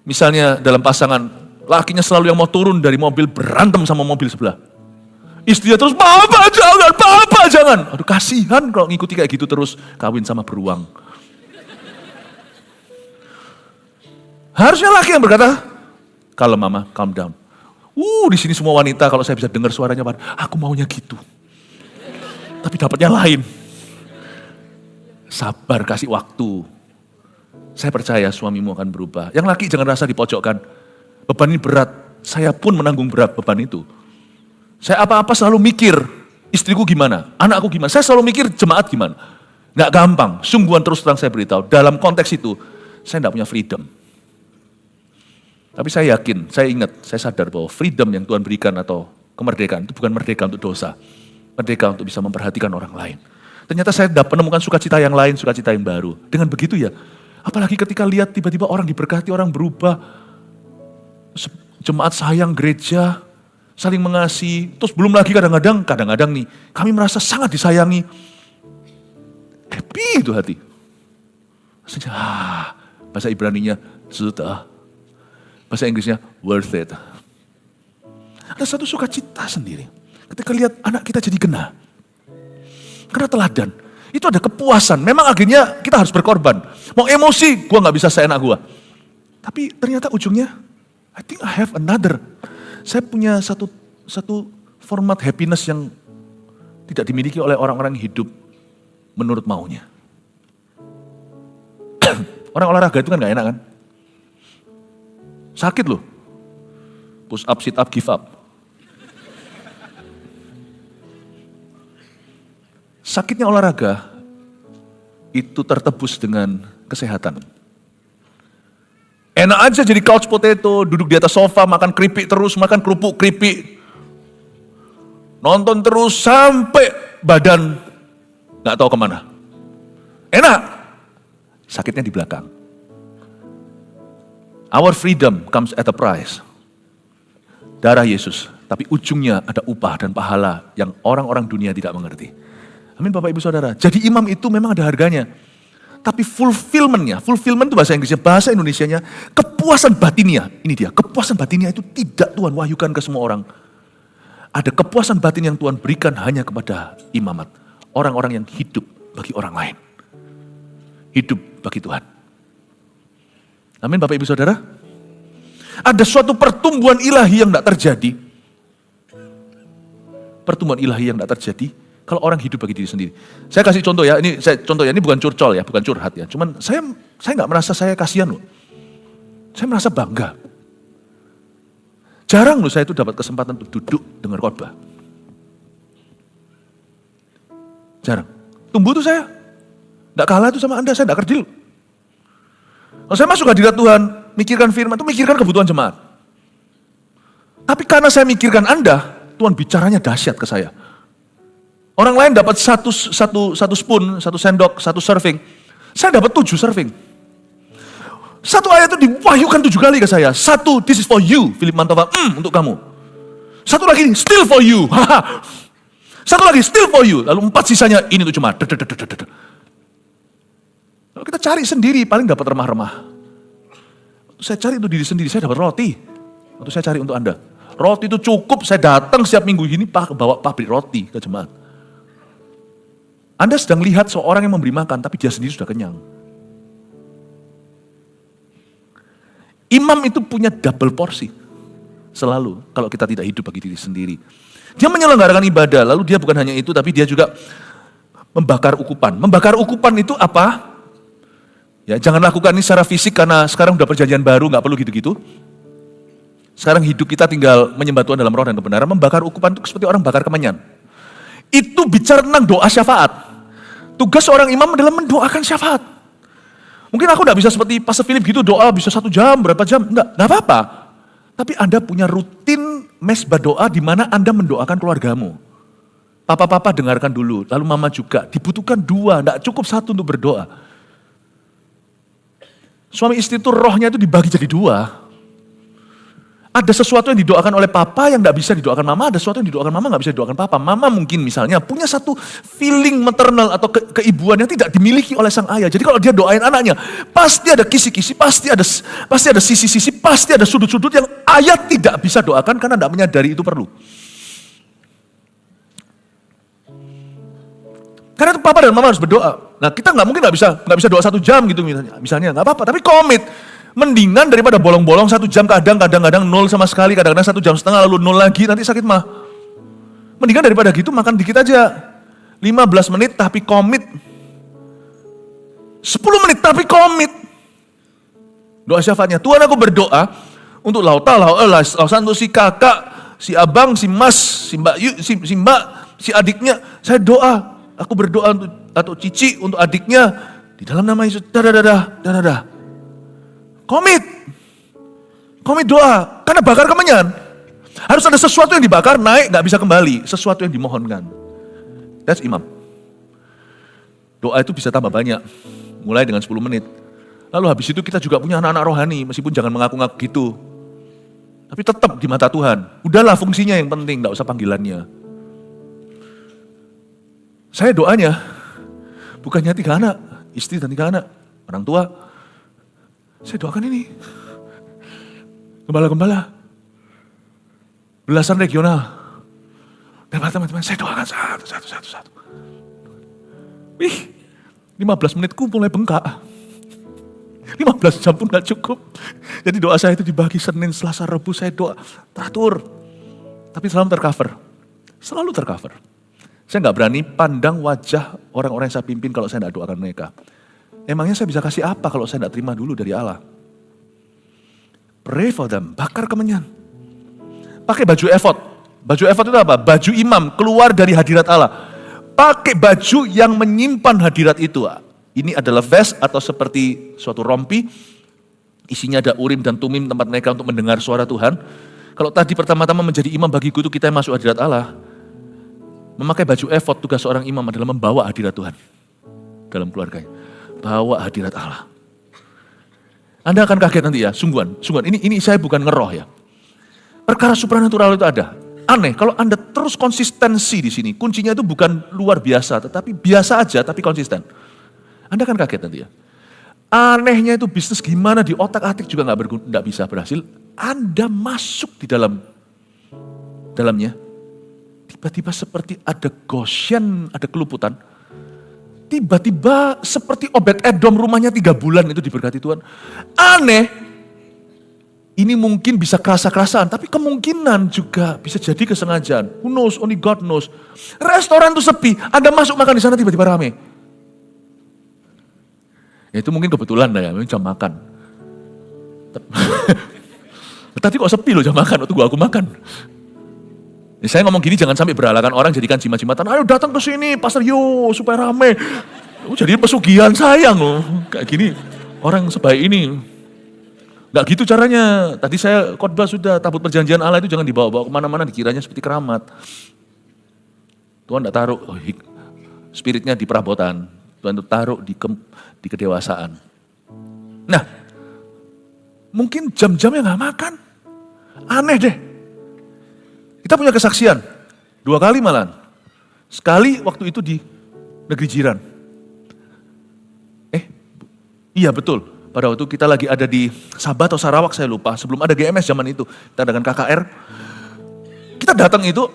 misalnya dalam pasangan, lakinya selalu yang mau turun dari mobil berantem sama mobil sebelah. Istrinya terus, papa jangan. Aduh kasihan kalau ngikuti kayak gitu terus kawin sama beruang. Harusnya laki yang berkata, kalem mama, calm down. Di sini semua wanita kalau saya bisa dengar suaranya, aku maunya gitu. Tapi dapatnya lain. Sabar, kasih waktu. Saya percaya suamimu akan berubah. Yang laki jangan rasa dipojokkan. Beban ini berat, saya pun menanggung berat beban itu. Saya apa-apa selalu mikir, istriku gimana, anakku gimana. Saya selalu mikir jemaat gimana. Nggak gampang, sungguhan terus terang saya beritahu. Dalam konteks itu, saya nggak punya freedom. Tapi saya yakin, saya ingat, saya sadar bahwa freedom yang Tuhan berikan atau kemerdekaan itu bukan merdeka untuk dosa. Merdeka untuk bisa memperhatikan orang lain. Ternyata saya dapat menemukan sukacita yang lain, sukacita yang baru. Dengan begitu ya, apalagi ketika lihat tiba-tiba orang diberkati, orang berubah. Jemaat sayang gereja, saling mengasihi. Terus belum lagi kadang-kadang nih, kami merasa sangat disayangi. Happy itu hati. Bahasa Ibraninya, sudah. Bahasa Inggrisnya, worth it. Ada satu sukacita sendiri. Ketika lihat anak kita jadi kena. Karena teladan. Itu ada kepuasan. Memang akhirnya kita harus berkorban. Mau emosi, gua gak bisa seenak gua. Tapi ternyata ujungnya, I think I have another. Saya punya satu format happiness yang tidak dimiliki oleh orang-orang yang hidup menurut maunya. Orang olahraga itu kan gak enak kan? Sakit loh. Push up, sit up, give up. Sakitnya olahraga itu tertebus dengan kesehatan. Enak aja jadi couch potato, duduk di atas sofa, makan keripik terus, makan kerupuk keripik. Nonton terus sampai badan gak tahu kemana. Enak, sakitnya di belakang. Our freedom comes at a price. Darah Yesus, tapi ujungnya ada upah dan pahala yang orang-orang dunia tidak mengerti. Amin Bapak Ibu Saudara. Jadi imam itu memang ada harganya. Tapi fulfillment itu bahasa Inggrisnya, bahasa Indonesianya, kepuasan batinnya. Ini dia, kepuasan batinnya itu tidak Tuhan wahyukan ke semua orang. Ada kepuasan batin yang Tuhan berikan hanya kepada imamat. Orang-orang yang hidup bagi orang lain. Hidup bagi Tuhan. Amin Bapak Ibu Saudara. Ada suatu pertumbuhan ilahi yang tidak terjadi. Pertumbuhan ilahi yang tidak terjadi kalau orang hidup bagi diri sendiri. Saya kasih contoh ya, ini bukan curcol ya, bukan curhat ya. Cuman saya nggak merasa saya kasihan loh. Saya merasa bangga. Jarang loh saya itu dapat kesempatan untuk duduk dengar khotbah. Jarang. Tumbuh tuh saya. Nggak kalah tuh sama Anda, saya nggak kerdil. Kalau saya masuk hadirat Tuhan, mikirkan firman itu mikirkan kebutuhan jemaat. Tapi karena saya mikirkan Anda, Tuhan bicaranya dahsyat ke saya. Orang lain dapat satu spoon, satu sendok, satu serving. Saya dapat 7 serving. Satu ayat itu diwahyukan 7 kali ke saya. Satu, this is for you, Philip Mantova, untuk kamu. Satu lagi, still for you. Satu lagi, still for you. Lalu 4 sisanya, ini untuk jemaat. Kalau kita cari sendiri, paling dapat remah-remah. Saya cari untuk diri sendiri, saya dapat roti. Waktu saya cari untuk Anda. Roti itu cukup, saya datang setiap minggu ini bawa pabrik roti ke jemaat. Anda sedang lihat seorang yang memberi makan, tapi dia sendiri sudah kenyang. Imam itu punya double porsi. Selalu, kalau kita tidak hidup bagi diri sendiri. Dia menyelenggarakan ibadah, lalu dia bukan hanya itu, tapi dia juga membakar ukupan. Membakar ukupan itu apa? Ya, jangan lakukan ini secara fisik karena sekarang udah perjanjian baru, nggak perlu gitu-gitu. Sekarang hidup kita tinggal menyembah Tuhan dalam roh dan kebenaran. Membakar ukupan itu seperti orang bakar kemenyan. Itu bicara tentang doa syafaat. Tugas seorang imam adalah mendoakan syafaat. Mungkin aku nggak bisa seperti Pastor Philip gitu doa bisa 1 jam, berapa jam, nggak apa-apa. Tapi Anda punya rutin mesbah doa di mana Anda mendoakan keluargamu. Papa-papa dengarkan dulu, lalu mama juga. Dibutuhkan 2, nggak cukup 1 untuk berdoa. Suami istri itu rohnya itu dibagi jadi 2. Ada sesuatu yang didoakan oleh papa yang nggak bisa didoakan mama, ada sesuatu yang didoakan mama nggak bisa didoakan papa. Mama mungkin misalnya punya satu feeling maternal atau keibuan yang tidak dimiliki oleh sang ayah. Jadi kalau dia doain anaknya, pasti ada kisi-kisi, pasti ada sisi-sisi, pasti ada sudut-sudut yang ayah tidak bisa doakan karena tidak menyadari itu perlu. Karena itu papa dan mama harus berdoa. Nah kita nggak bisa doa 1 jam gitu misalnya nggak apa-apa, tapi komit. Mendingan daripada bolong-bolong 1 jam kadang-kadang 0 sama sekali, kadang-kadang 1,5 jam lalu 0 lagi, nanti sakit mah. Mendingan daripada gitu makan dikit aja. 15 menit tapi komit. 10 menit tapi komit. Doa syafaatnya, Tuhan aku berdoa untuk Lauta, untuk si kakak, si abang, si mas, si mbak, si mbak, si adiknya. Saya doa, aku berdoa untuk atau Cici untuk adiknya di dalam nama Yesus. Dadah. Komit doa, karena bakar kemenyan. Harus ada sesuatu yang dibakar, naik, gak bisa kembali. Sesuatu yang dimohonkan. That's imam. Doa itu bisa tambah banyak, mulai dengan 10 menit. Lalu habis itu kita juga punya anak-anak rohani, meskipun jangan mengaku-ngaku gitu. Tapi tetap di mata Tuhan. Udahlah fungsinya yang penting, gak usah panggilannya. Saya doanya, bukannya 3 anak, istri dan 3 anak, orang tua. Saya doakan ini. Gembala-gembala. Belasan regional. Dan teman-teman, saya doakan satu. Wih, 15 menitku mulai bengkak. 15 jam pun gak cukup. Jadi doa saya itu dibagi Senin, Selasa, Rabu, saya doa teratur. Tapi selalu tercover. Selalu tercover. Saya gak berani pandang wajah orang-orang yang saya pimpin kalau saya gak doakan mereka. Emangnya saya bisa kasih apa kalau saya tidak terima dulu dari Allah? Pray for them, bakar kemenyan. Pakai baju efod. Baju efod itu apa? Baju imam, keluar dari hadirat Allah. Pakai baju yang menyimpan hadirat itu. Ini adalah vest atau seperti suatu rompi. Isinya ada urim dan tumim tempat mereka untuk mendengar suara Tuhan. Kalau tadi pertama-tama menjadi imam bagiku itu kita yang masuk hadirat Allah. Memakai baju efod, tugas seorang imam adalah membawa hadirat Tuhan dalam keluarganya. Bawa hadirat Allah. Anda akan kaget nanti ya, sungguhan. Ini saya bukan ngeroh ya. Perkara supranatural itu ada. Aneh, kalau Anda terus konsistensi di sini, kuncinya itu bukan luar biasa, tetapi biasa aja, tapi konsisten. Anda akan kaget nanti ya. Anehnya itu bisnis gimana di otak-atik juga nggak bisa berhasil. Anda masuk di dalamnya, tiba-tiba seperti ada gosyen, ada keluputan. tiba-tiba seperti Obed-Edom rumahnya 3 bulan itu diberkati Tuhan. Aneh, ini mungkin bisa kerasa-kerasaan, tapi kemungkinan juga bisa jadi kesengajaan. Who knows, only God knows. Restoran tuh sepi, Anda masuk makan di sana tiba-tiba rame. Ya itu mungkin kebetulan lah ya, jam makan. Tadi kok sepi loh jam makan, waktu aku makan. Ya, saya ngomong gini jangan sampai berhalangan orang jadikan jimat-jimatan. Ayo datang ke sini, pastor yo supaya rame. Jadi pesugihan sayang loh. Kayak gini, orang sebaik ini. Nggak gitu caranya. Tadi saya khotbah sudah, tabut perjanjian Allah itu jangan dibawa-bawa kemana-mana, dikiranya seperti keramat. Tuhan nggak taruh spiritnya di perabotan. Tuhan itu taruh di kedewasaan. Nah, mungkin jam-jamnya nggak makan. Aneh deh. Kita punya kesaksian, 2 kali malahan. Sekali waktu itu di negeri jiran. Iya betul, pada waktu kita lagi ada di Sabah atau Sarawak saya lupa, sebelum ada GMS zaman itu. Kita dengan KKR, kita datang itu,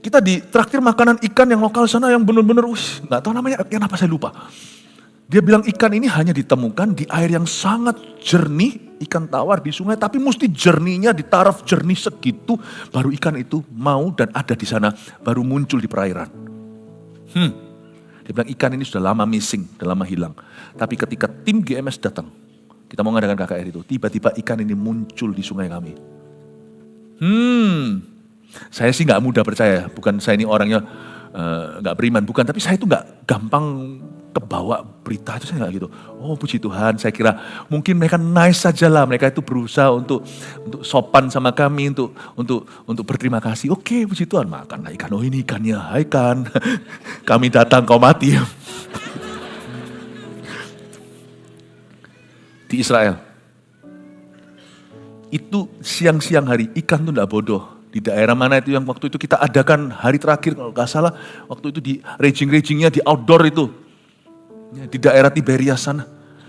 kita ditraktir makanan ikan yang lokal sana yang benar-benar, nggak tahu namanya, kenapa saya lupa. Dia bilang ikan ini hanya ditemukan di air yang sangat jernih, ikan tawar di sungai, tapi mesti jernihnya di taraf jernih segitu, baru ikan itu mau dan ada di sana, baru muncul di perairan. Dia bilang ikan ini sudah lama missing, sudah lama hilang. Tapi ketika tim GMS datang, kita mau ngadakan KKR itu, tiba-tiba ikan ini muncul di sungai kami. Saya sih nggak mudah percaya, bukan saya ini orangnya nggak beriman, bukan, tapi saya itu nggak gampang kebawa berita itu, saya nggak gitu. Oh puji Tuhan, saya kira mungkin mereka nice saja lah, mereka itu berusaha untuk sopan sama kami, untuk berterima kasih. Oke, puji Tuhan, makanlah ikan. Oh ini ikannya, ikan. Kami datang kau mati. Di Israel, itu siang-siang hari ikan tuh nggak bodoh. Di daerah mana itu yang waktu itu kita adakan hari terakhir kalau nggak salah, waktu itu di raging-ragingnya di outdoor itu. Di daerah Tiberias sana,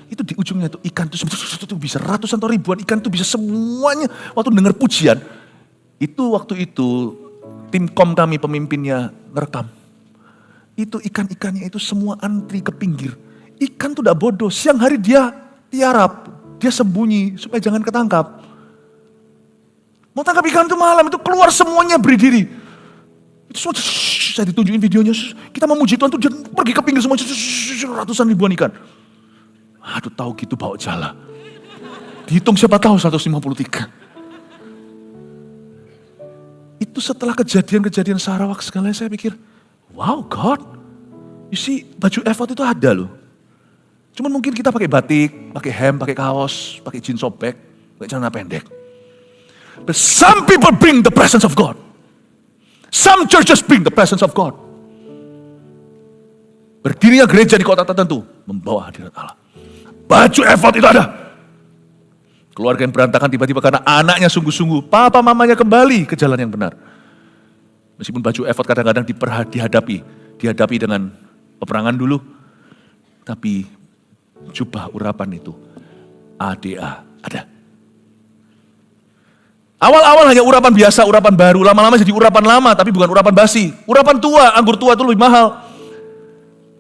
itu di ujungnya itu ikan itu bisa ratusan atau ribuan ikan itu bisa semuanya. Waktu dengar pujian, itu waktu itu tim kom kami pemimpinnya ngerekam. Itu ikan-ikannya itu semua antri ke pinggir. Ikan tuh udah bodoh, siang hari dia tiarap, dia sembunyi supaya jangan ketangkap. Mau tangkap ikan itu malam, itu keluar semuanya berdiri. Itu semua, saya ditunjukin videonya, kita memuji Tuhan tuh dia pergi ke pinggir semua, ratusan ribuan ikan. Aduh tahu gitu bawa jala. Dihitung siapa tahu 153. Itu setelah kejadian-kejadian Sarawak sekali saya pikir, wow God, you see baju effort itu ada loh. Cuman mungkin kita pakai batik, pakai hem, pakai kaos, pakai jeans sobek, pakai celana pendek. But some people bring the presence of God. Some churches bring the presence of God. Berdirinya gereja di kota tertentu, membawa hadirat Allah. Baju effort itu ada. Keluarga yang berantakan tiba-tiba karena anaknya sungguh-sungguh, papa mamanya kembali ke jalan yang benar. Meskipun baju effort kadang-kadang dihadapi dengan peperangan dulu, tapi jubah urapan itu, ADA, ada. Awal-awal hanya urapan biasa, urapan baru, lama-lama jadi urapan lama, tapi bukan urapan basi. Urapan tua, anggur tua itu lebih mahal.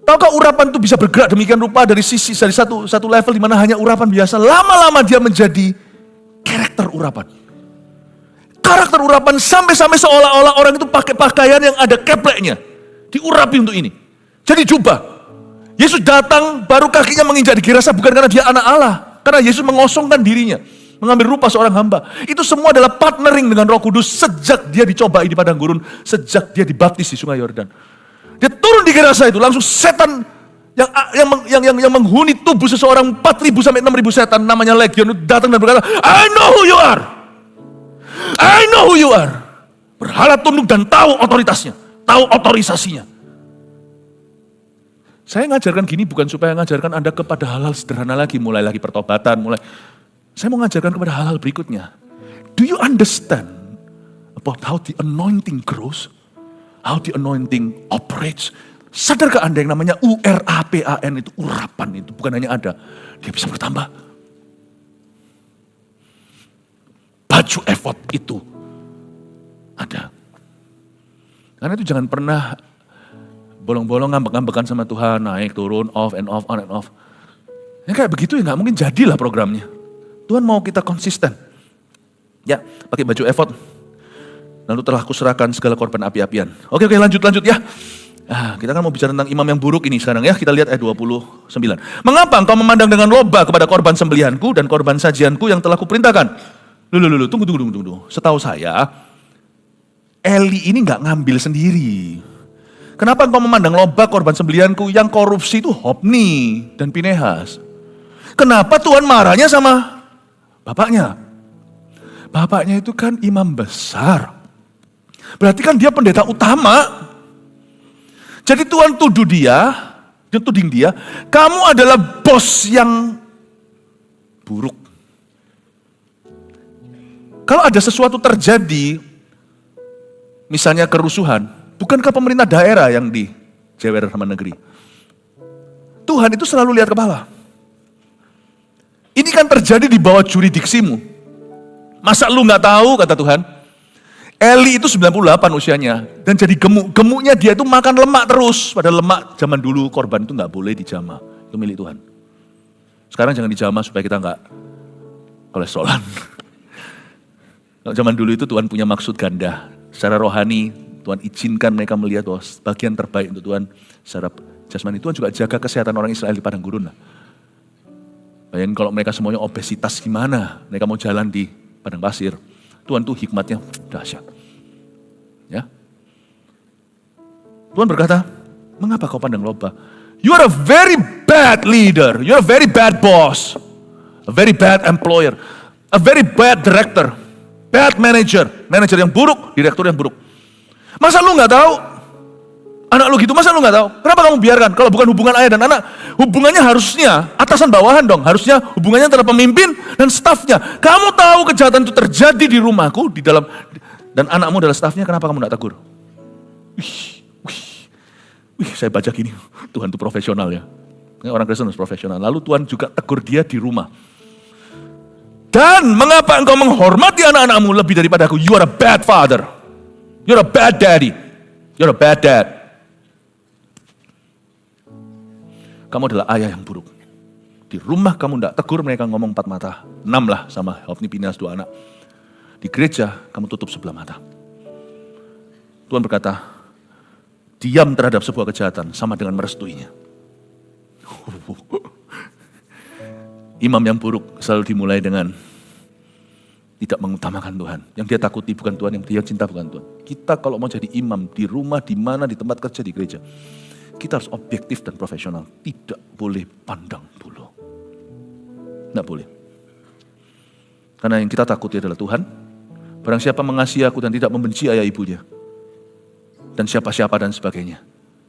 Tahukah urapan itu bisa bergerak demikian rupa dari satu level di mana hanya urapan biasa, lama-lama dia menjadi karakter urapan. Karakter urapan sampai-sampai seolah-olah orang itu pakai pakaian yang ada kepleknya, diurapi untuk ini. Jadi jubah. Yesus datang baru kakinya menginjak di Gerasa bukan karena dia anak Allah, karena Yesus mengosongkan dirinya. Mengambil rupa seorang hamba. Itu semua adalah partnering dengan Roh Kudus sejak dia dicobai di padang gurun, sejak dia dibaptis di Sungai Yordan. Dia turun di Gerasa itu, langsung setan yang menghuni tubuh seseorang 4.000 sampai 6.000 setan namanya Legion itu datang dan berkata, I know who you are. I know who you are. Berhala tunduk dan tahu otoritasnya, tahu otorisasinya. Saya ngajarkan gini bukan supaya ngajarkan Anda kepada hal-hal sederhana lagi, mulai lagi pertobatan, saya mau ngajarkan kepada hal-hal berikutnya. Do you understand about how the anointing grows? How the anointing operates? Sadarkah Anda yang namanya URAPAN itu, urapan itu bukan hanya ada, dia bisa bertambah. Baju effort itu ada. Karena itu jangan pernah bolong-bolong ngambek-ngambekan sama Tuhan, naik, turun, off and off, on and off. Ya kayak begitu ya nggak mungkin jadilah programnya. Tuhan mau kita konsisten. Ya, pakai baju efod. Lalu telah kuserahkan segala korban api-apian. Oke, lanjut ya. Kita kan mau bicara tentang imam yang buruk ini sekarang ya. Kita lihat ayat 29. Mengapa engkau memandang dengan loba kepada korban sembelihanku dan korban sajianku yang telah kuperintahkan? Tunggu. Setahu saya, Eli ini nggak ngambil sendiri. Kenapa engkau memandang loba korban sembelihanku? Yang korupsi itu Hofni dan Pinehas. Kenapa Tuhan marahnya sama bapaknya? Bapaknya itu kan imam besar. Berarti kan dia pendeta utama. Jadi Tuhan tuding dia, kamu adalah bos yang buruk. Kalau ada sesuatu terjadi, misalnya kerusuhan, bukankah pemerintah daerah yang dijewer sama negeri? Tuhan itu selalu lihat kepala. Ini kan terjadi di bawah juridiksimu. Masa lu gak tahu, kata Tuhan? Eli itu 98 usianya, dan jadi gemuk. Gemuknya dia itu makan lemak terus. Padahal lemak zaman dulu korban itu gak boleh dijamah. Itu milik Tuhan. Sekarang jangan dijamah supaya kita gak kolesterolan. Kalau zaman dulu itu Tuhan punya maksud ganda. Secara rohani, Tuhan izinkan mereka melihat bahwa bagian terbaik untuk Tuhan. Secara jasmani, Tuhan juga jaga kesehatan orang Israel di padang gurun. Bayangin kalau mereka semuanya obesitas gimana? Mereka mau jalan di padang pasir. Tuhan tuh hikmatnya dahsyat. Ya. Tuhan berkata, mengapa kau pandang loba? You are a very bad leader. You are a very bad boss. A very bad employer. A very bad director. Bad manager. Manager yang buruk, direktur yang buruk. Masa lu gak tahu? Anak lu gitu, masa lu gak tahu? Kenapa kamu biarkan? Kalau bukan hubungan ayah dan anak, hubungannya harusnya atasan bawahan dong. Harusnya hubungannya antara pemimpin dan stafnya. Kamu tahu kejahatan itu terjadi di rumahku, di dalam, dan anakmu adalah stafnya, kenapa kamu gak tegur? Wih, saya baca gini, Tuhan itu profesional ya. Orang Kristen harus profesional. Lalu Tuhan juga tegur dia di rumah. Dan mengapa engkau menghormati anak-anakmu lebih daripada aku? You are a bad father. You are a bad daddy. You are a bad dad. Kamu adalah ayah yang buruk. Di rumah kamu tidak tegur, mereka ngomong 4 mata. 6 lah sama Hofni, Pinehas 2 anak. Di gereja kamu tutup sebelah mata. Tuhan berkata, diam terhadap sebuah kejahatan sama dengan merestuinya. Imam yang buruk selalu dimulai dengan tidak mengutamakan Tuhan. Yang dia takuti bukan Tuhan, yang dia cinta bukan Tuhan. Kita kalau mau jadi imam di rumah, di mana, di tempat kerja, di gereja, kita harus objektif dan profesional. Tidak boleh pandang bulu. Tidak boleh. Karena yang kita takuti adalah Tuhan. Barang siapa mengasihi aku dan tidak membenci ayah ibunya. Dan siapa-siapa dan sebagainya.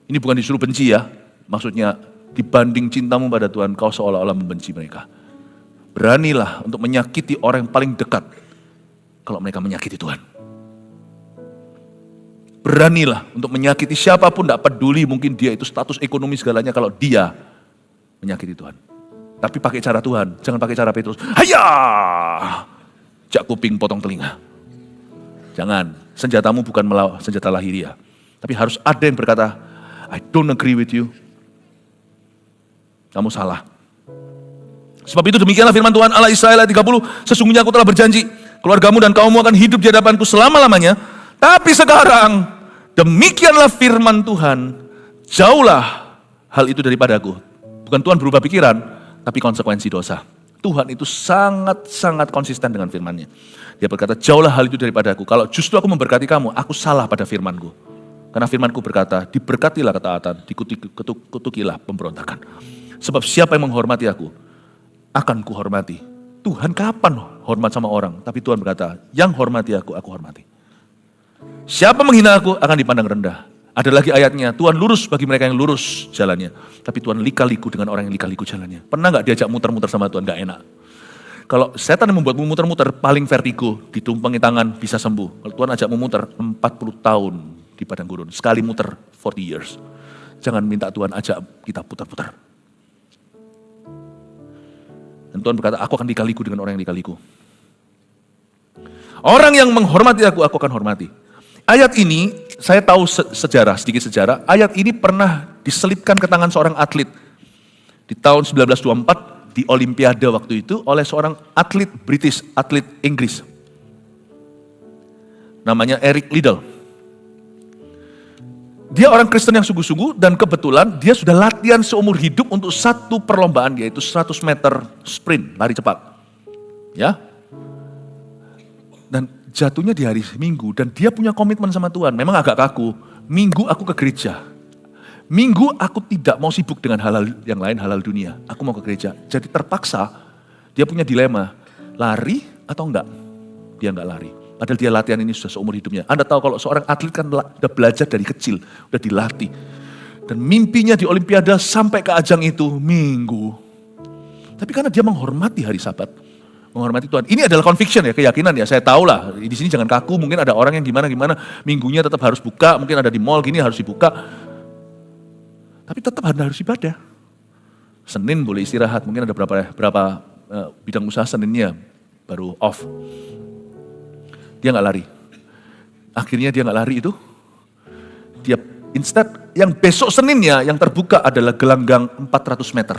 Ini bukan disuruh benci ya. Maksudnya dibanding cintamu pada Tuhan, kau seolah-olah membenci mereka. Beranilah untuk menyakiti orang yang paling dekat kalau mereka menyakiti Tuhan. Beranilah untuk menyakiti siapapun, tidak peduli mungkin dia itu status ekonomi segalanya kalau dia menyakiti Tuhan. Tapi pakai cara Tuhan, jangan pakai cara Petrus. Hayah! Jak kuping potong telinga. Jangan, senjatamu bukan senjata lahiriah. Tapi harus ada yang berkata, I don't agree with you. Kamu salah. Sebab itu demikianlah firman Tuhan Allah Israel ayat 30. Sesungguhnya aku telah berjanji, keluargamu dan kaummu akan hidup di hadapanku selama-lamanya. Tapi sekarang, demikianlah firman Tuhan, jauhlah hal itu daripadaku. Bukan Tuhan berubah pikiran, tapi konsekuensi dosa. Tuhan itu sangat-sangat konsisten dengan firman-Nya. Dia berkata, jauhlah hal itu daripadaku. Kalau justru aku memberkati kamu, aku salah pada firman-Ku. Karena firman-Ku berkata, diberkatilah ketaatan, dikutukilah pemberontakan. Sebab siapa yang menghormati aku, akan kuhormati. Tuhan kapan hormat sama orang? Tapi Tuhan berkata, yang hormati aku hormati. Siapa menghina aku, akan dipandang rendah. Ada lagi ayatnya, Tuhan lurus bagi mereka yang lurus jalannya. Tapi Tuhan lika-liku dengan orang yang lika-liku jalannya. Pernah gak diajak muter-muter sama Tuhan? Gak enak. Kalau setan yang membuatmu muter-muter, paling vertigo, ditumpangi tangan, bisa sembuh. Kalau Tuhan ajak muter 40 tahun di padang gurun. Sekali muter, 40 years. Jangan minta Tuhan ajak kita putar-putar. Dan Tuhan berkata, aku akan lika-liku dengan orang yang lika-liku. Orang yang menghormati aku akan hormati. Ayat ini saya tahu sedikit sejarah, ayat ini pernah diselipkan ke tangan seorang atlet di tahun 1924 di Olimpiade waktu itu oleh seorang atlet British, atlet Inggris. Namanya Eric Liddell. Dia orang Kristen yang sungguh-sungguh dan kebetulan dia sudah latihan seumur hidup untuk satu perlombaan, yaitu 100 meter sprint, lari cepat. Ya. Dan jatuhnya di hari Minggu dan dia punya komitmen sama Tuhan. Memang agak kaku. Minggu aku ke gereja. Minggu aku tidak mau sibuk dengan hal-hal yang lain, hal-hal dunia. Aku mau ke gereja. Jadi terpaksa dia punya dilema, lari atau enggak? Dia enggak lari. Padahal dia latihan ini sudah seumur hidupnya. Anda tahu kalau seorang atlet kan udah belajar dari kecil, udah dilatih. Dan mimpinya di Olimpiade sampai ke ajang itu Minggu. Tapi karena dia menghormati hari Sabat, menghormati Tuhan. Ini adalah conviction ya, keyakinan ya. Saya tahu lah, di sini jangan kaku. Mungkin ada orang yang gimana, minggunya tetap harus buka. Mungkin ada di mall gini harus dibuka. Tapi tetap harus ibadah. Senin boleh istirahat. Mungkin ada berapa bidang usaha Seninnya baru off. Dia nggak lari. Akhirnya dia nggak lari itu. Dia instead yang besok Seninnya yang terbuka adalah gelanggang 400 meter.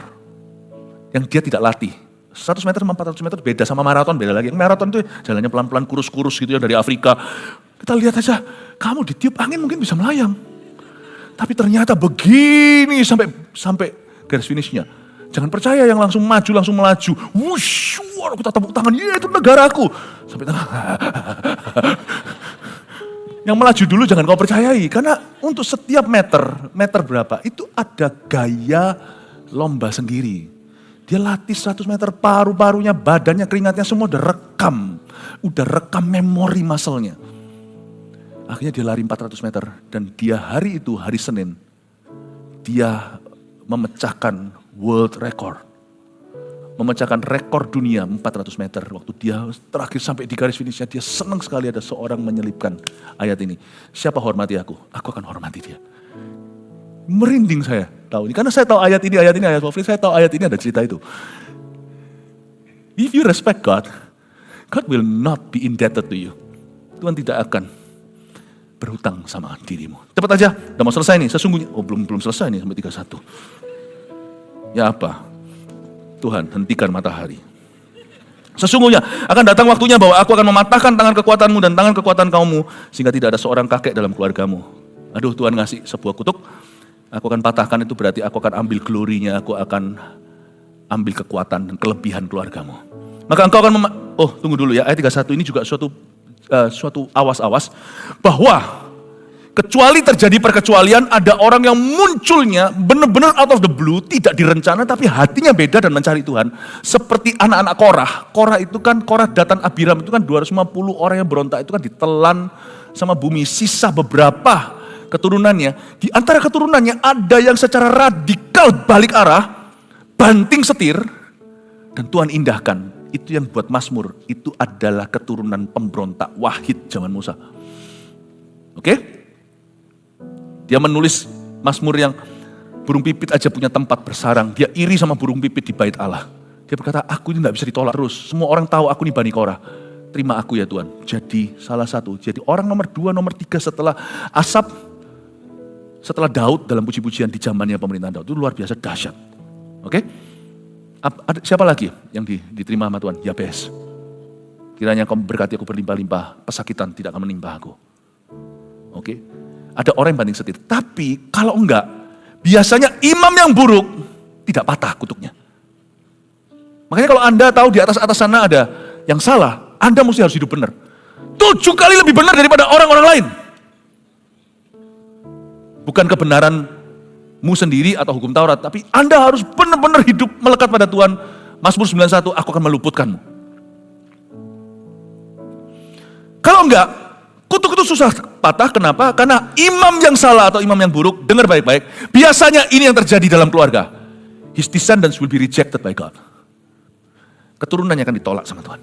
Yang dia tidak latih. 100 meter sama 400 meter beda sama maraton, beda lagi. Yang maraton itu jalannya pelan-pelan kurus-kurus gitu ya dari Afrika. Kita lihat aja, kamu ditiup angin mungkin bisa melayang. Tapi ternyata begini sampai garis finishnya. Jangan percaya yang langsung melaju. Wush, kita tepuk tangan, ya itu negaraku. Sampai tengah. Yang melaju dulu jangan kau percayai. Karena untuk setiap meter berapa, itu ada gaya lomba sendiri. Dia latih 100 meter, paru-parunya, badannya, keringatnya semua udah rekam memori muscle-nya. Akhirnya dia lari 400 meter dan dia hari itu, hari Senin, dia memecahkan world record. Memecahkan rekor dunia 400 meter. Waktu dia terakhir sampai di garis finishnya, dia senang sekali ada seorang menyelipkan ayat ini. Siapa hormati aku akan hormati dia. Merinding saya tahu ini, karena saya tahu ayat ini ayat favorit, saya tahu ayat ini ada cerita itu. If you respect God, God will not be indebted to you. Tuhan tidak akan berhutang sama dirimu. Cepat aja, udah mau selesai nih, sesungguhnya, belum selesai nih sampai 31. Ya apa? Tuhan, hentikan matahari. Sesungguhnya akan datang waktunya bahwa aku akan mematahkan tangan kekuatanmu dan tangan kekuatan kaummu, sehingga tidak ada seorang kakek dalam keluargamu. Aduh, Tuhan ngasih sebuah kutuk, aku akan patahkan, itu berarti aku akan ambil glorinya, aku akan ambil kekuatan dan kelebihan keluargamu. Maka engkau akan tunggu dulu ya, ayat 31 ini juga suatu awas-awas, bahwa kecuali terjadi perkecualian, ada orang yang munculnya benar-benar out of the blue, tidak direncana, tapi hatinya beda dan mencari Tuhan. Seperti anak-anak Korah. Korah, Datan, Abiram itu kan 250 orang yang berontak itu kan ditelan sama bumi. Sisa beberapa keturunannya. Di antara keturunannya ada yang secara radikal balik arah, banting setir, dan Tuhan indahkan. Itu yang buat Mazmur, itu adalah keturunan pemberontak Wahid zaman Musa. Oke? Dia menulis Mazmur yang burung pipit aja punya tempat bersarang. Dia iri sama burung pipit di bait Allah. Dia berkata, aku ini gak bisa ditolak terus. Semua orang tahu aku ini Bani Korah. Terima aku ya Tuhan. Jadi salah satu. Jadi orang nomor 2, nomor 3 setelah Asap, setelah Daud dalam puji-pujian di zamannya pemerintahan Daud. Itu luar biasa dahsyat. Oke? Siapa lagi yang diterima sama Tuhan? Yabes. Kiranya kau berkati aku berlimpah-limpah. Pesakitan tidak akan menimpa aku. Oke? Ada orang yang banting setir. Tapi kalau enggak, biasanya imam yang buruk tidak patah kutuknya. Makanya kalau Anda tahu di atas sana ada yang salah, Anda mesti harus hidup benar. 7 kali lebih benar daripada orang-orang lain. Bukan kebenaranmu sendiri atau hukum Taurat, tapi Anda harus benar-benar hidup melekat pada Tuhan. Mazmur 91, aku akan meluputkanmu. Kalau enggak, kutuk itu susah patah. Kenapa? Karena imam yang salah atau imam yang buruk, dengar baik-baik, biasanya ini yang terjadi dalam keluarga. His descendants will be rejected by God. Keturunannya akan ditolak sama Tuhan.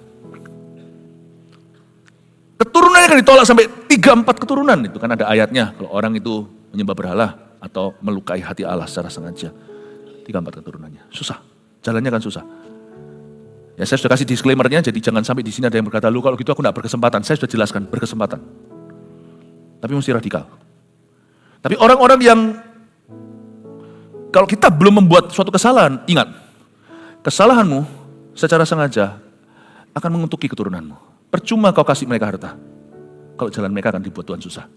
Keturunannya akan ditolak sampai 3-4 keturunan. Itu kan ada ayatnya, kalau orang itu menyembah berhala atau melukai hati Allah secara sengaja. 3-4 keturunannya. Susah, jalannya kan susah. Ya saya sudah kasih disclaimer-nya, jadi jangan sampai di sini ada yang berkata, lu kalau gitu aku gak berkesempatan. Saya sudah jelaskan, berkesempatan. Tapi mesti radikal. Tapi orang-orang yang, kalau kita belum membuat suatu kesalahan, ingat, kesalahanmu secara sengaja akan mengutuki keturunanmu. Percuma kau kasih mereka harta, kalau jalan mereka akan dibuat Tuhan susah.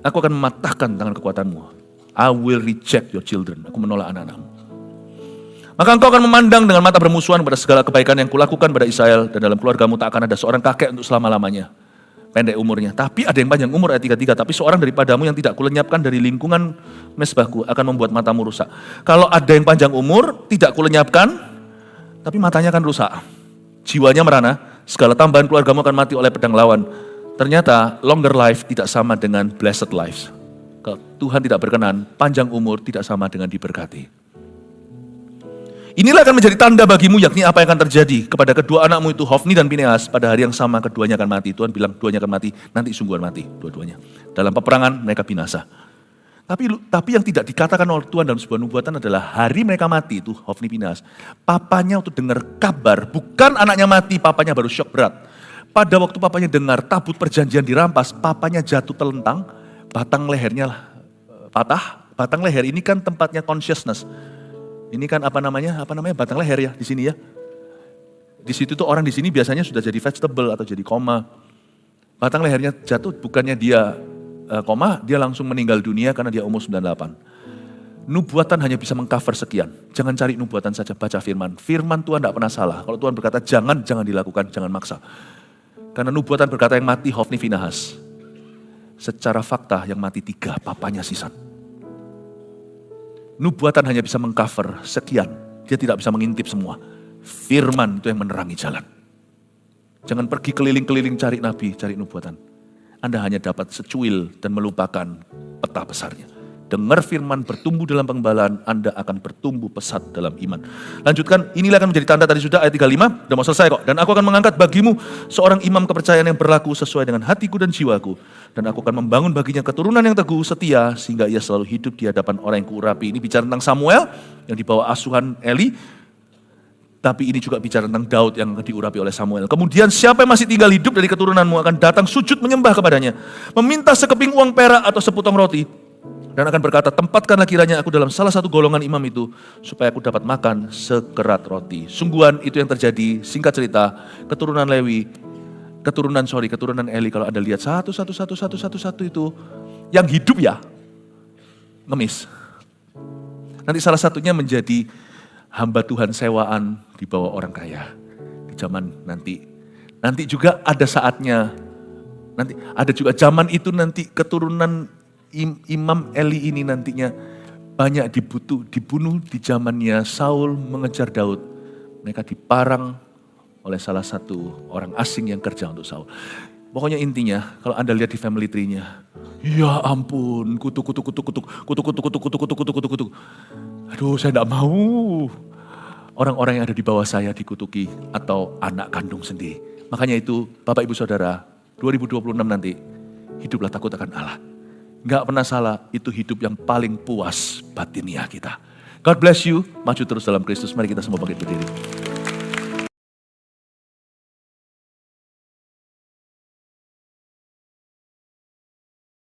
Aku akan mematahkan tangan kekuatanmu. I will reject your children. Aku menolak anak-anakmu. Maka engkau akan memandang dengan mata bermusuhan pada segala kebaikan yang kulakukan pada Israel, dan dalam keluargamu tak akan ada seorang kakek untuk selama-lamanya. Pendek umurnya. Tapi ada yang panjang umur, ayat 33. Tapi seorang daripadamu yang tidak kulenyapkan dari lingkungan mesbahku akan membuat matamu rusak. Kalau ada yang panjang umur, tidak kulenyapkan, tapi matanya akan rusak. Jiwanya merana, segala tambahan keluargamu akan mati oleh pedang lawan. Ternyata longer life tidak sama dengan blessed lives. Kalau Tuhan tidak berkenan, panjang umur tidak sama dengan diberkati. Inilah akan menjadi tanda bagimu, yakni apa yang akan terjadi kepada kedua anakmu itu, Hofni dan Pinehas. Pada hari yang sama keduanya akan mati. Tuhan bilang duanya akan mati, nanti sungguhan mati dua-duanya. Dalam peperangan mereka binasa. Tapi yang tidak dikatakan oleh Tuhan dalam sebuah nubuatan adalah hari mereka mati itu, Hofni Pinehas. Papanya untuk dengar kabar, bukan anaknya mati, papanya baru syok berat. Pada waktu papanya dengar tabut perjanjian dirampas, papanya jatuh telentang, batang lehernya patah. Batang leher ini kan tempatnya consciousness. Ini kan apa namanya batang leher ya di sini ya. Di situ tuh orang di sini biasanya sudah jadi vegetable atau jadi koma. Batang lehernya jatuh, bukannya dia koma, dia langsung meninggal dunia karena dia umur 98. Nubuatan hanya bisa mengcover sekian. Jangan cari nubuatan saja, baca firman. Firman Tuhan tidak pernah salah. Kalau Tuhan berkata jangan dilakukan, jangan maksa. Karena nubuatan berkata yang mati Hofni Pinehas. Secara fakta yang mati 3, papanya Sisan. Nubuatan hanya bisa mengcover sekian. Dia tidak bisa mengintip semua. Firman itu yang menerangi jalan. Jangan pergi keliling-keliling cari nabi, cari nubuatan. Anda hanya dapat secuil dan melupakan peta besarnya. Dengar firman, bertumbuh dalam penggembalaan, Anda akan bertumbuh pesat dalam iman. Lanjutkan, inilah akan menjadi tanda tadi sudah ayat 35, udah mau selesai kok. Dan aku akan mengangkat bagimu seorang imam kepercayaan yang berlaku sesuai dengan hatiku dan jiwaku. Dan aku akan membangun baginya keturunan yang teguh, setia, sehingga ia selalu hidup di hadapan orang yang kuurapi. Ini bicara tentang Samuel yang dibawa asuhan Eli. Tapi ini juga bicara tentang Daud yang diurapi oleh Samuel. Kemudian siapa yang masih tinggal hidup dari keturunanmu akan datang sujud menyembah kepadanya. Meminta sekeping uang perak atau sepotong roti. Dan akan berkata, tempatkanlah kiranya aku dalam salah satu golongan imam itu, supaya aku dapat makan sekerat roti. Sungguhan itu yang terjadi, singkat cerita, keturunan Eli, kalau Anda lihat satu itu, yang hidup ya, ngemis. Nanti salah satunya menjadi hamba Tuhan sewaan di bawah orang kaya. Di zaman nanti. Nanti juga ada saatnya, nanti ada juga zaman itu nanti keturunan Imam Eli ini nantinya banyak dibunuh di zamannya Saul mengejar Daud. Mereka diparang oleh salah satu orang asing yang kerja untuk Saul. Pokoknya intinya kalau Anda lihat di family tree-nya, ya ampun, kutuk. Aduh, saya tidak mau orang-orang yang ada di bawah saya dikutuki atau anak kandung sendiri. Makanya itu Bapak Ibu Saudara, 2026 nanti hiduplah takut akan Allah. Gak pernah salah, itu hidup yang paling puas batiniah kita. God bless you, maju terus dalam Kristus. Mari kita semua bangkit berdiri.